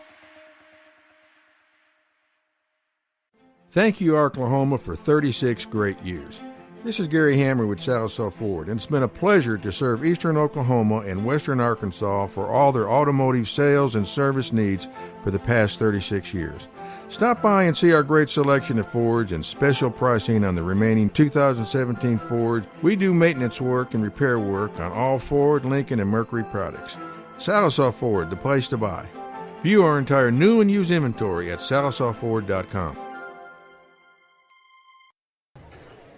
Thank you, Oklahoma, for 36 great years. This is Gary Hammer with Salisaw Ford, and it's been a pleasure to serve Eastern Oklahoma and Western Arkansas for all their automotive sales and service needs for the past 36 years. Stop by and see our great selection of Fords and special pricing on the remaining 2017 Fords. We do maintenance work and repair work on all Ford, Lincoln, and Mercury products. Salisaw Ford, the place to buy. View our entire new and used inventory at salisawford.com.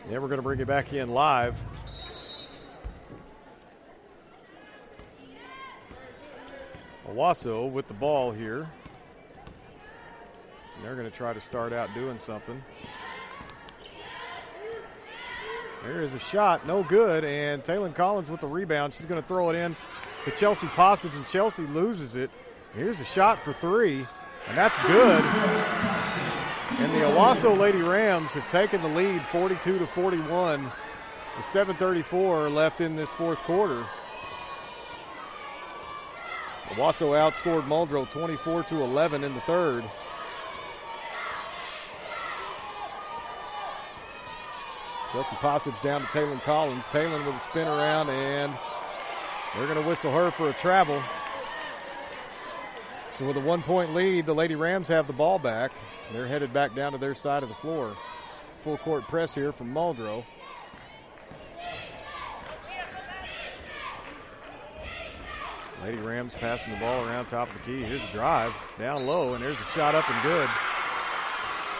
Yeah, we're going to bring you back in live. Owasso with the ball here. And they're going to try to start out doing something. There is a shot, no good, and Taylon Collins with the rebound. She's going to throw it in to Chelsea Passage, and Chelsea loses it. Here's a shot for 3, and that's good. And the Owasso Lady Rams have taken the lead 42-41 with 7:34 left in this fourth quarter. Owasso outscored Muldrow 24-11 in the third. Chelsea Passage down to Taylon Collins. Taylon with a spin around, and they're going to whistle her for a travel. So with a 1-point lead, the Lady Rams have the ball back. They're headed back down to their side of the floor. Full court press here from Muldrow. Lady Rams passing the ball around top of the key. Here's a drive down low, and there's a shot up and good.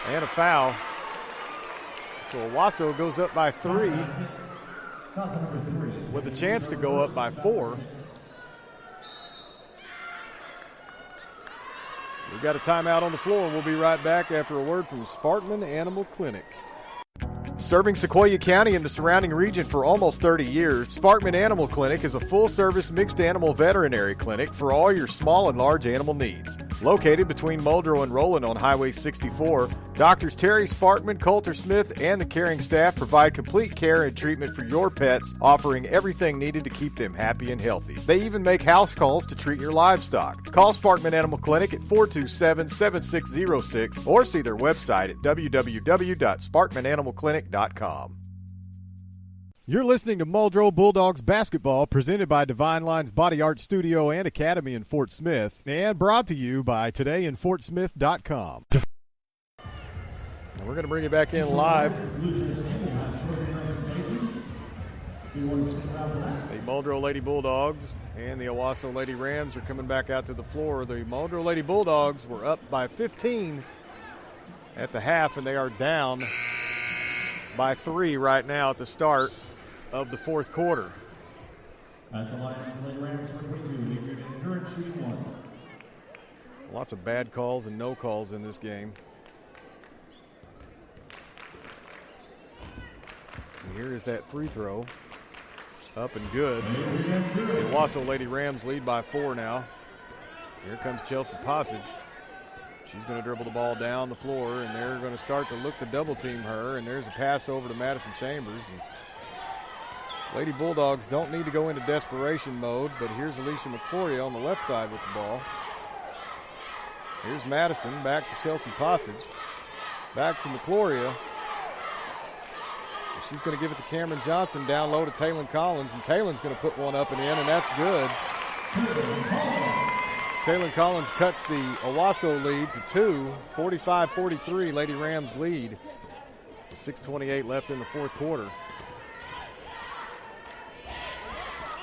And a foul. So Owasso goes up by 3 with a chance to go up by 4. We've got a timeout on the floor. We'll be right back after a word from Sparkman Animal Clinic. Serving Sequoyah County and the surrounding region for almost 30 years, Sparkman Animal Clinic is a full-service mixed animal veterinary clinic for all your small and large animal needs. Located between Muldrow and Roland on Highway 64, Doctors Terry Sparkman, Coulter Smith, and the caring staff provide complete care and treatment for your pets, offering everything needed to keep them happy and healthy. They even make house calls to treat your livestock. Call Sparkman Animal Clinic at 427-7606 or see their website at www.sparkmananimalclinic.com. You're listening to Muldrow Bulldogs basketball, presented by Divine Line's Body Art Studio and Academy in Fort Smith, and brought to you by todayinfortsmith.com. And we're going to bring you back in live. The Muldrow Lady Bulldogs and the Owasso Lady Rams are coming back out to the floor. The Muldrow Lady Bulldogs were up by 15 at the half, and they are down by 3 right now at the start of the fourth quarter. At the line, the Lady Rams for 22, current shooting 1. Lots of bad calls and no calls in this game. And here is that free throw. Up and good. The Owasso Lady Rams lead by 4 now. Here comes Chelsea Passage. She's going to dribble the ball down the floor, and they're going to start to look to double team her. And there's a pass over to Madison Chambers. And Lady Bulldogs don't need to go into desperation mode, but here's Alicia McCloria on the left side with the ball. Here's Madison back to Chelsea Passage. Back to McCloria. She's going to give it to Cameron Johnson down low to Taylon Collins, and Taylon's going to put one up and in, and that's good. Taylon Collins cuts the Owasso lead to 2, 45-43, Lady Rams lead. With 6:28 left in the fourth quarter.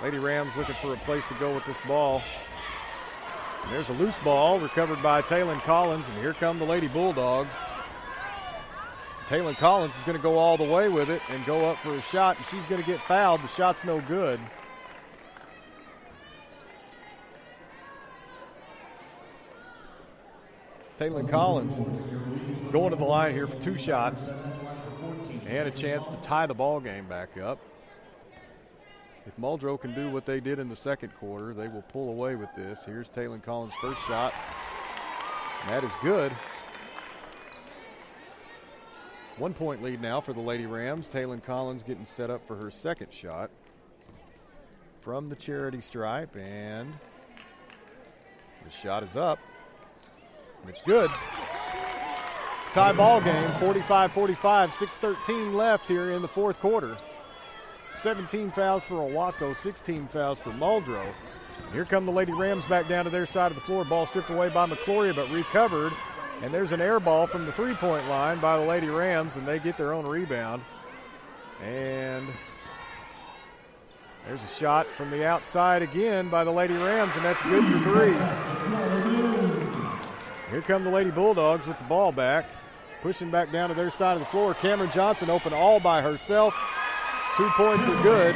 Lady Rams looking for a place to go with this ball. And there's a loose ball recovered by Taylon Collins, and here come the Lady Bulldogs. Taylon Collins is going to go all the way with it and go up for a shot, and she's going to get fouled. The shot's no good. Taylon Collins going to the line here for 2 shots and a chance to tie the ball game back up. If Muldrow can do what they did in the second quarter, they will pull away with this. Here's Taylon Collins' first shot. And that is good. 1 point lead now for the Lady Rams. Taylon Collins getting set up for her second shot from the charity stripe, and the shot is up. It's good. Tie ball game, 45-45, 6:13 left here in the fourth quarter. 17 fouls for Owasso, 16 fouls for Muldrow. Here come the Lady Rams back down to their side of the floor. Ball stripped away by McCloria, but recovered. And there's an air ball from the three-point line by the Lady Rams, and they get their own rebound. And there's a shot from the outside again by the Lady Rams, and that's good for 3. Here come the Lady Bulldogs with the ball back, pushing back down to their side of the floor. Cameron Johnson open all by herself. 2 points are good.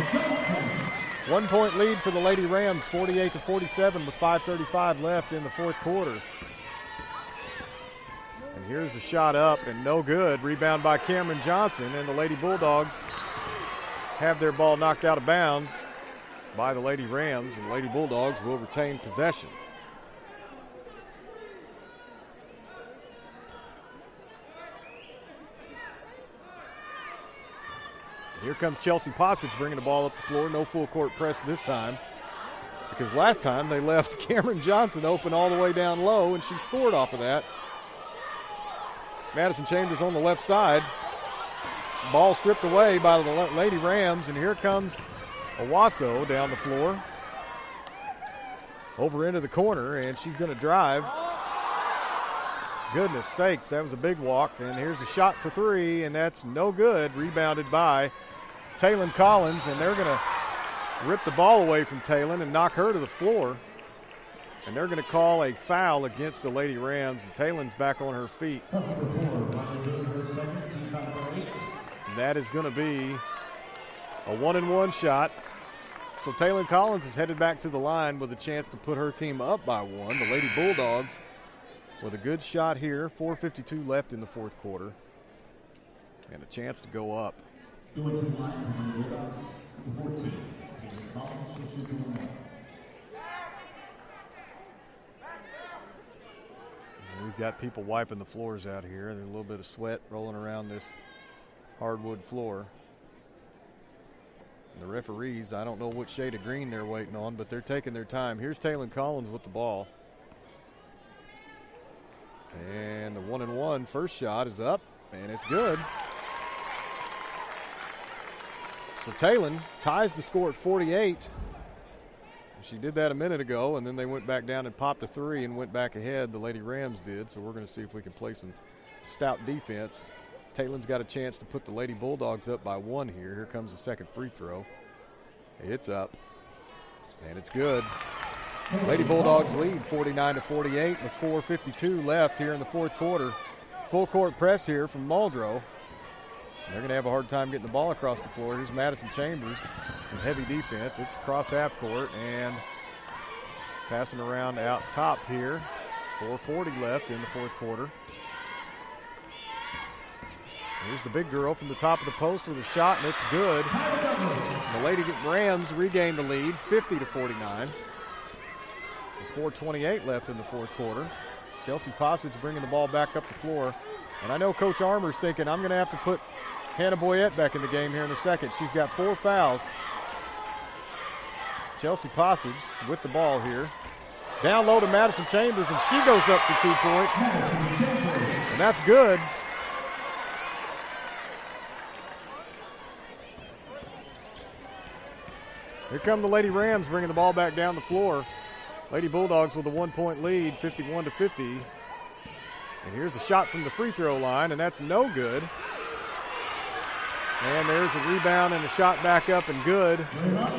1 point lead for the Lady Rams, 48-47 with 5:35 left in the fourth quarter. And here's the shot up and no good. Rebound by Cameron Johnson, and the Lady Bulldogs have their ball knocked out of bounds by the Lady Rams, and Lady Bulldogs will retain possession. Here comes Chelsea Passage bringing the ball up the floor. No full court press this time, because last time they left Cameron Johnson open all the way down low, and she scored off of that. Madison Chambers on the left side. Ball stripped away by the Lady Rams, and here comes Owasso down the floor. Over into the corner, and she's going to drive. Goodness sakes, that was a big walk, and here's a shot for 3, and that's no good. Rebounded by Taylon Collins, and they're going to rip the ball away from Taylon and knock her to the floor. And they're going to call a foul against the Lady Rams, and Taylon's back on her feet. And that is going to be a 1-and-1 shot. So Taylon Collins is headed back to the line with a chance to put her team up by 1. The Lady Bulldogs with a good shot here. 4:52 left in the fourth quarter. And a chance to go up. Going to the line from the Bulldogs, number 14. Taylon Collins will shoot the 1. We've got people wiping the floors out here. There's a little bit of sweat rolling around this hardwood floor. And the referees, I don't know what shade of green they're waiting on, but they're taking their time. Here's Taylon Collins with the ball. And the 1-and-1 first shot is up, and it's good. So Taylon ties the score at 48. She did that a minute ago, and then they went back down and popped a three and went back ahead. The Lady Rams did, so we're going to see if we can play some stout defense. Taylon's got a chance to put the Lady Bulldogs up by one here. Here comes the second free throw. It's up, and it's good. Lady Bulldogs lead 49-48 with 4:52 left here in the fourth quarter. Full court press here from Muldrow. They're going to have a hard time getting the ball across the floor. Here's Madison Chambers. Some heavy defense. It's cross half court and passing around out top here. 4:40 left in the fourth quarter. Here's the big girl from the top of the post with a shot, and it's good. The Lady Rams regain the lead, 50-49. With 4:28 left in the fourth quarter. Chelsea Passage bringing the ball back up the floor. And I know Coach Armour's thinking, I'm going to have to put Hannah Boyette back in the game here in a second. She's got 4 fouls. Chelsea Passage with the ball here. Down low to Madison Chambers, and she goes up for 2 points. And that's good. Here come the Lady Rams bringing the ball back down the floor. Lady Bulldogs with a 1-point lead, 51-50. And here's a shot from the free throw line, and that's no good. And there's a rebound and a shot back up and good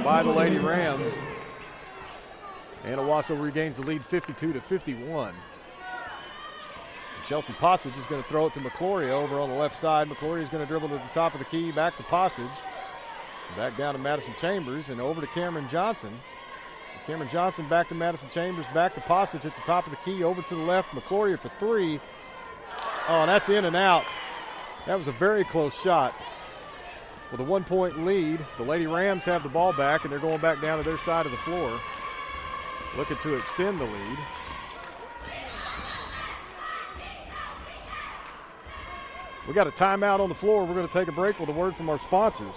by the Lady Rams. And Owasso regains the lead 52-51. Chelsea Passage is going to throw it to McClory over on the left side. McClory is going to dribble to the top of the key, back to Passage. Back down to Madison Chambers and over to Cameron Johnson. Cameron Johnson back to Madison Chambers, back to Passage at the top of the key, over to the left. McClory for 3. Oh, that's in and out. That was a very close shot. With a 1-point lead, the Lady Rams have the ball back, and they're going back down to their side of the floor, looking to extend the lead. We got a timeout on the floor. We're going to take a break with a word from our sponsors.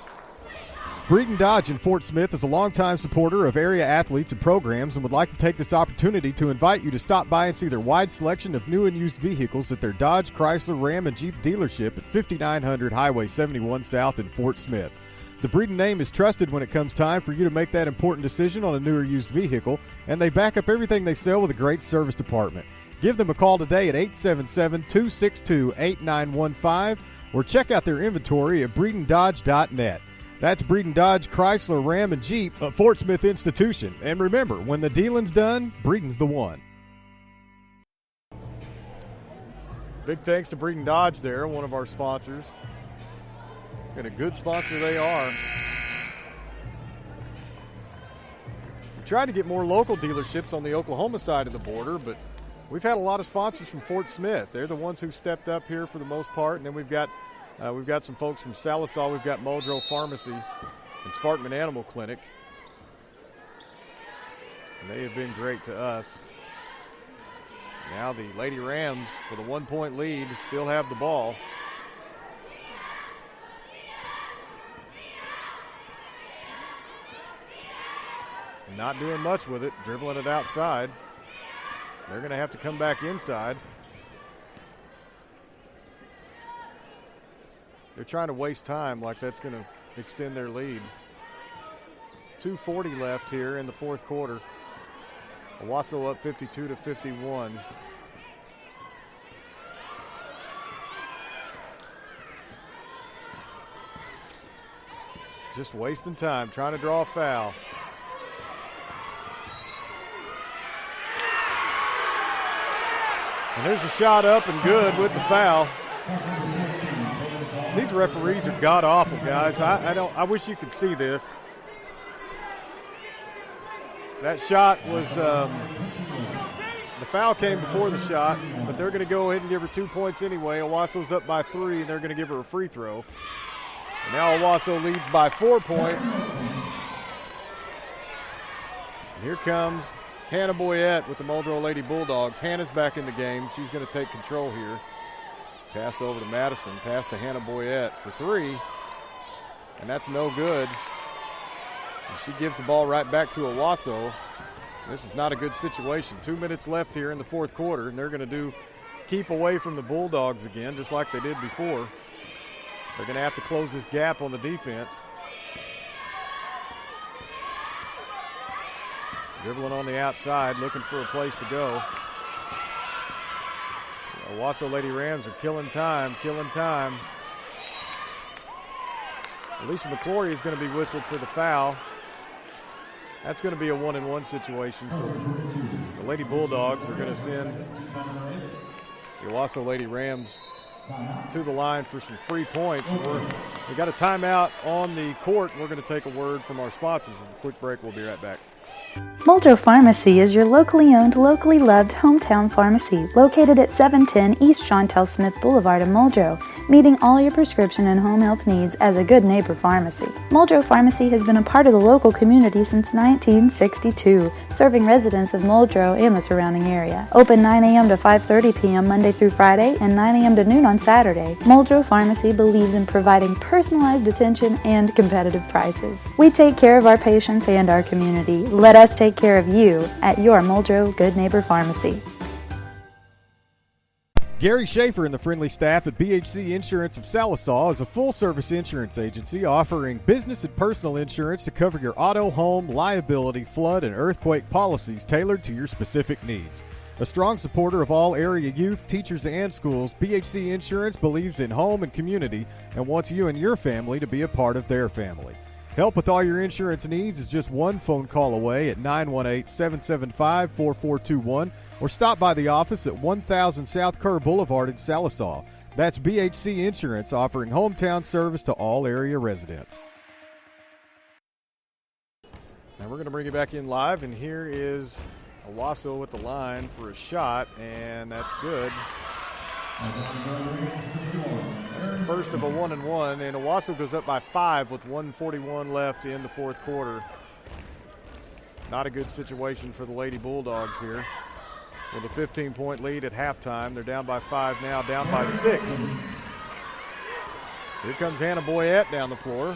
Breeden Dodge in Fort Smith is a longtime supporter of area athletes and programs and would like to take this opportunity to invite you to stop by and see their wide selection of new and used vehicles at their Dodge, Chrysler, Ram, and Jeep dealership at 5900 Highway 71 South in Fort Smith. The Breeden name is trusted when it comes time for you to make that important decision on a new or used vehicle, and they back up everything they sell with a great service department. Give them a call today at 877-262-8915 or check out their inventory at BreedenDodge.net. That's Breeden Dodge, Chrysler, Ram, and Jeep, a Fort Smith institution. And remember, when the dealing's done, Breeden's the one. Big thanks to Breeden Dodge there, one of our sponsors. And a good sponsor they are. We tried to get more local dealerships on the Oklahoma side of the border, but we've had a lot of sponsors from Fort Smith. They're the ones who stepped up here for the most part, and then we've got some folks from Sallisaw. We've got Muldrow Pharmacy and Sparkman Animal Clinic. And they have been great to us. Now the Lady Rams with a 1-point lead still have the ball. Not doing much with it, dribbling it outside. They're going to have to come back inside. They're trying to waste time like that's going to extend their lead. 2:40 left here in the fourth quarter. Owasso up 52-51. Just wasting time, trying to draw a foul. And there's a shot up and good with the foul. These referees are god-awful, guys. I wish you could see this. That shot was the foul came before the shot, but they're going to go ahead and give her 2 points anyway. Owasso's up by 3, and they're going to give her a free throw. And now Owasso leads by 4 points. And here comes Hannah Boyette with the Muldrow Lady Bulldogs. Hannah's back in the game. She's going to take control here. Pass over to Madison. Pass to Hannah Boyette for three. And that's no good. And she gives the ball right back to Owasso. This is not a good situation. 2 minutes left here in the fourth quarter, and they're going to keep away from the Bulldogs again, just like they did before. They're going to have to close this gap on the defense. Dribbling on the outside, looking for a place to go. Owasso Lady Rams are killing time. Alicia McClory is going to be whistled for the foul. That's going to be a 1-and-1 situation. So the Lady Bulldogs are going to send the Owasso Lady Rams to the line for some free points. We got a timeout on the court. We're going to take a word from our sponsors. A quick break. We'll be right back. Muldrow Pharmacy is your locally owned, locally loved hometown pharmacy located at 710 East Chantel Smith Boulevard in Muldrow, meeting all your prescription and home health needs as a good neighbor pharmacy. Muldrow Pharmacy has been a part of the local community since 1962, serving residents of Muldrow and the surrounding area. Open 9 a.m. to 5:30 p.m. Monday through Friday and 9 a.m. to noon on Saturday. Muldrow Pharmacy believes in providing personalized attention and competitive prices. We take care of our patients and our community. Let us take care of you at your Muldrow Good Neighbor Pharmacy. Gary Schaefer and the friendly staff at BHC Insurance of Salisaw is a full-service insurance agency offering business and personal insurance to cover your auto, home, liability, flood, and earthquake policies tailored to your specific needs. A strong supporter of all area youth, teachers, and schools, BHC Insurance believes in home and community and wants you and your family to be a part of their family. Help with all your insurance needs is just one phone call away at 918-775-4421 or stop by the office at 1000 South Kerr Boulevard in Salisaw. That's BHC Insurance offering hometown service to all area residents. Now we're going to bring you back in live, and here is Owasso at the line for a shot, and that's good. It's the first of a 1-and-1, and Owasso goes up by 5 with 1:41 left in the fourth quarter. Not a good situation for the Lady Bulldogs here. With a 15-point lead at halftime, they're down by 5 now, down by 6. Here comes Hannah Boyette down the floor.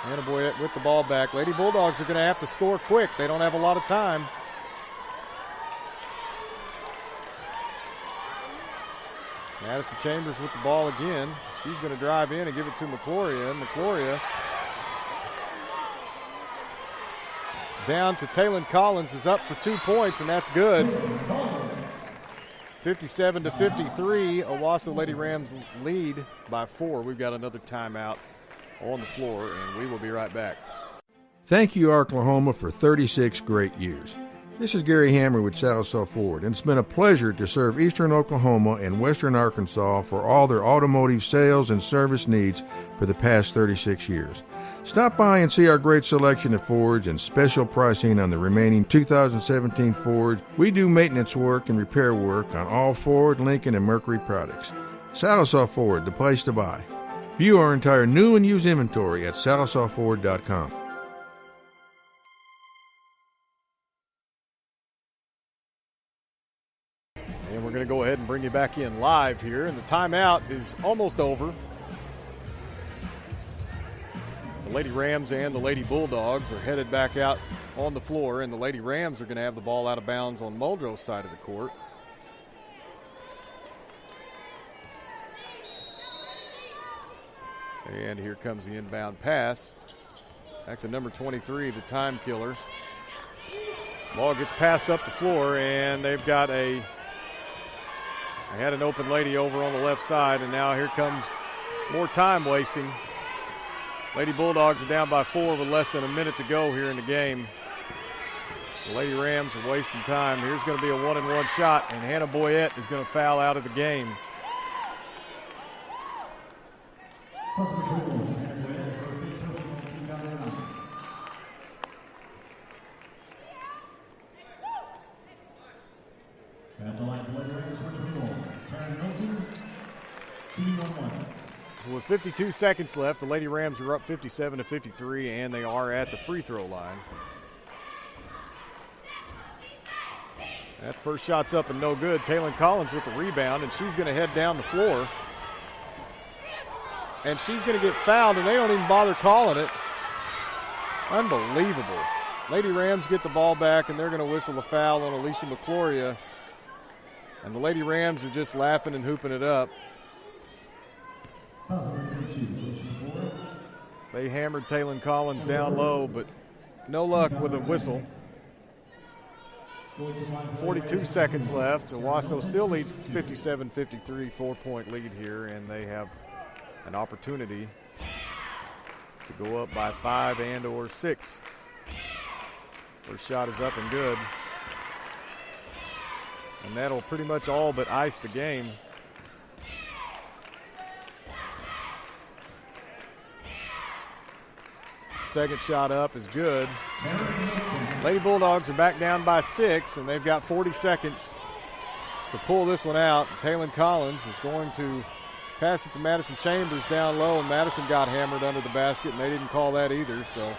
Hannah Boyette with the ball back. Lady Bulldogs are going to have to score quick. They don't have a lot of time. Madison Chambers with the ball again. She's going to drive in and give it to McCloria. McCloria down to Taylon Collins is up for 2 points, and that's good. 57-53. Owasso Lady Rams lead by 4. We've got another timeout on the floor, and we will be right back. Thank you, Oklahoma, for 36 great years. This is Gary Hammer with Salisaw Ford, and it's been a pleasure to serve Eastern Oklahoma and Western Arkansas for all their automotive sales and service needs for the past 36 years. Stop by and see our great selection of Fords and special pricing on the remaining 2017 Fords. We do maintenance work and repair work on all Ford, Lincoln, and Mercury products. Salisaw Ford, the place to buy. View our entire new and used inventory at salisawford.com. And we're going to go ahead and bring you back in live here, and the timeout is almost over. The Lady Rams and the Lady Bulldogs are headed back out on the floor, and the Lady Rams are going to have the ball out of bounds on Muldrow's side of the court. And here comes the inbound pass. Back to number 23, the time killer. Ball gets passed up the floor, and they've got they had an open lady over on the left side, and now here comes more time wasting. Lady Bulldogs are down by 4 with less than a minute to go here in the game. The Lady Rams are wasting time. Here's going to be a 1-and-1 shot, and Hannah Boyette is going to foul out of the game. At the line, the Lady Rams for 21. Taryn Milton, shooting 1-1. So with 52 seconds left, the Lady Rams are up 57-53, and they are at the free throw line. That first shot's up and no good. Taylon Collins with the rebound, and she's going to head down the floor. And she's going to get fouled, and they don't even bother calling it. Unbelievable. Lady Rams get the ball back, and they're going to whistle a foul on Alicia McCloria. And the Lady Rams are just laughing and hooping it up. They hammered Taylon Collins down low, but no luck with a whistle. 42 seconds left. Owasso still leads 57-53, 4-point lead here, and they have an opportunity to go up by 5 and or 6. First shot is up and good. And that'll pretty much all but ice the game. Second shot up is good. Lady Bulldogs are back down by 6, and they've got 40 seconds to pull this one out. Taylon Collins is going to pass it to Madison Chambers down low, and Madison got hammered under the basket, and they didn't call that either. So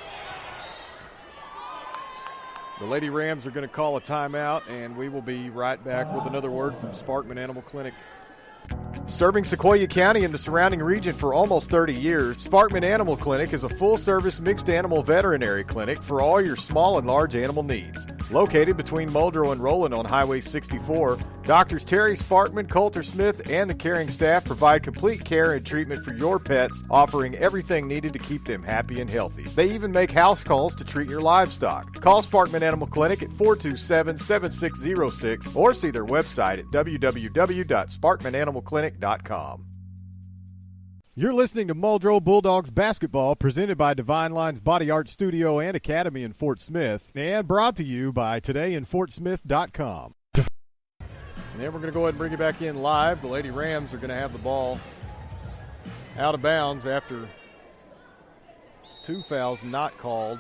the Lady Rams are going to call a timeout, and we will be right back with another word from Sparkman Animal Clinic. Serving Sequoyah County and the surrounding region for almost 30 years, Sparkman Animal Clinic is a full-service mixed animal veterinary clinic for all your small and large animal needs. Located between Muldrow and Roland on Highway 64, Doctors Terry Sparkman, Coulter Smith, and the caring staff provide complete care and treatment for your pets, offering everything needed to keep them happy and healthy. They even make house calls to treat your livestock. Call Sparkman Animal Clinic at 427-7606 or see their website at www.sparkmananimalclinic.com. You're listening to Muldrow Bulldogs basketball, presented by Divine Lines Body Art Studio and Academy in Fort Smith, and brought to you by todayinfortsmith.com. And then we're going to go ahead and bring it back in live. The Lady Rams are going to have the ball out of bounds after 2 fouls not called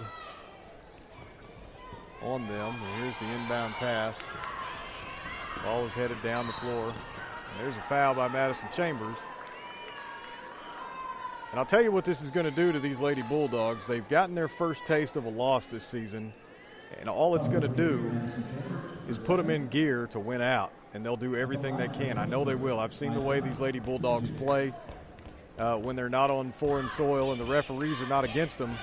on them. And here's the inbound pass. Ball is headed down the floor. And there's a foul by Madison Chambers. And I'll tell you what this is going to do to these Lady Bulldogs. They've gotten their first taste of a loss this season, and all it's going to do is put them in gear to win out, and they'll do everything they can. I know they will. I've seen the way these Lady Bulldogs play when they're not on foreign soil and the referees are not against them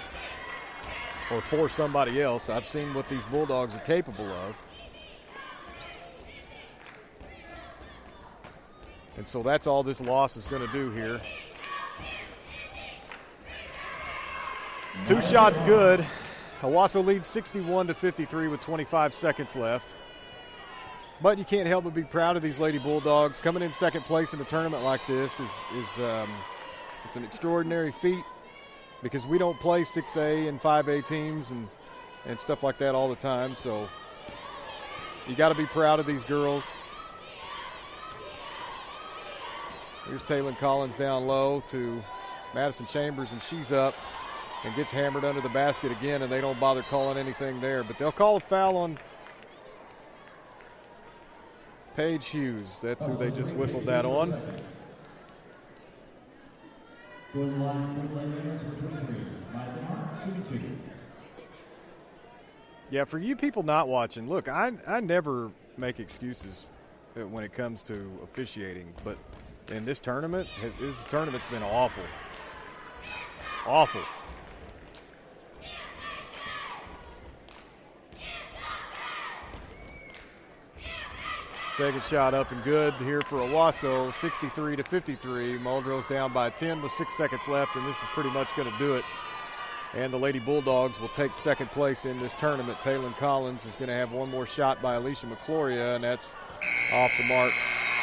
or for somebody else. I've seen what these Bulldogs are capable of. And so that's all this loss is going to do here. 2 shots good. Owasso leads 61-53 with 25 seconds left. But you can't help but be proud of these Lady Bulldogs. Coming in second place in a tournament like this is it's an extraordinary feat, because we don't play 6A and 5A teams and stuff like that all the time. So you got to be proud of these girls. Here's Taylon Collins down low to Madison Chambers, and she's up and gets hammered under the basket again, and they don't bother calling anything there. But they'll call a foul on Paige Hughes. That's who they just whistled that on. Yeah, for you people not watching, look, I never make excuses when it comes to officiating, but in this tournament's been awful. Awful. Second shot up and good here for Owasso, 63-53. Muldrow's down by 10 with 6 seconds left, and this is pretty much going to do it. And the Lady Bulldogs will take second place in this tournament. Taylon Collins is going to have one more shot by Alicia McCloria, and that's off the mark.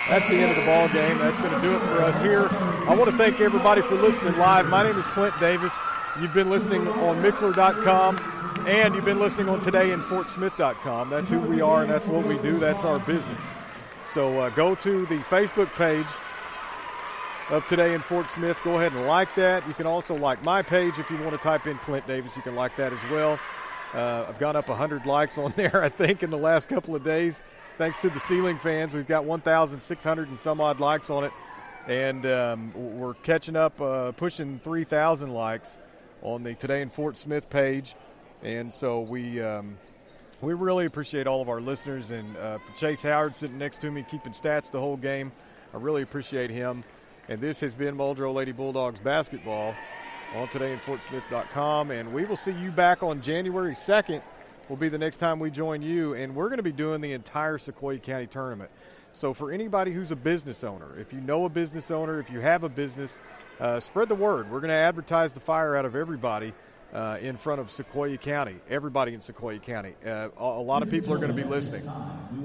That's the end of the ball game. That's going to do it for us here. I want to thank everybody for listening live. My name is Clint Davis. You've been listening on Mixler.com, and you've been listening on TodayInFortSmith.com. That's who we are, and that's what we do. That's our business. So go to the Facebook page of Today in Fort Smith. Go ahead and like that. You can also like my page if you want to type in Clint Davis. You can like that as well. I've gone up 100 likes on there, I think, in the last couple of days. Thanks to the ceiling fans. We've got 1,600 and some odd likes on it. And we're catching up, pushing 3,000 likes on the Today in Fort Smith page. And so we really appreciate all of our listeners. And for Chase Howard sitting next to me, keeping stats the whole game, I really appreciate him. And this has been Muldrow Lady Bulldogs basketball on todayinfortsmith.com. And we will see you back on January 2nd will be the next time we join you. And we're going to be doing the entire Sequoyah County tournament. So for anybody who's a business owner, if you know a business owner, if you have a business, spread the word. We're going to advertise the fire out of everybody in front of Sequoyah County, everybody in Sequoyah County. A lot of people are going to be listening.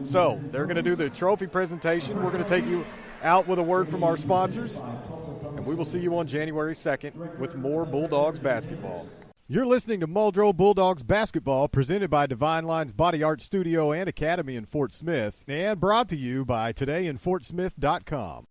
So they're going to do the trophy presentation. We're going to take you out with a word from our sponsors, and we will see you on January 2nd with more Bulldogs basketball. You're listening to Muldrow Bulldogs basketball, presented by Divine Line's Body Art Studio and Academy in Fort Smith, and brought to you by todayinfortsmith.com.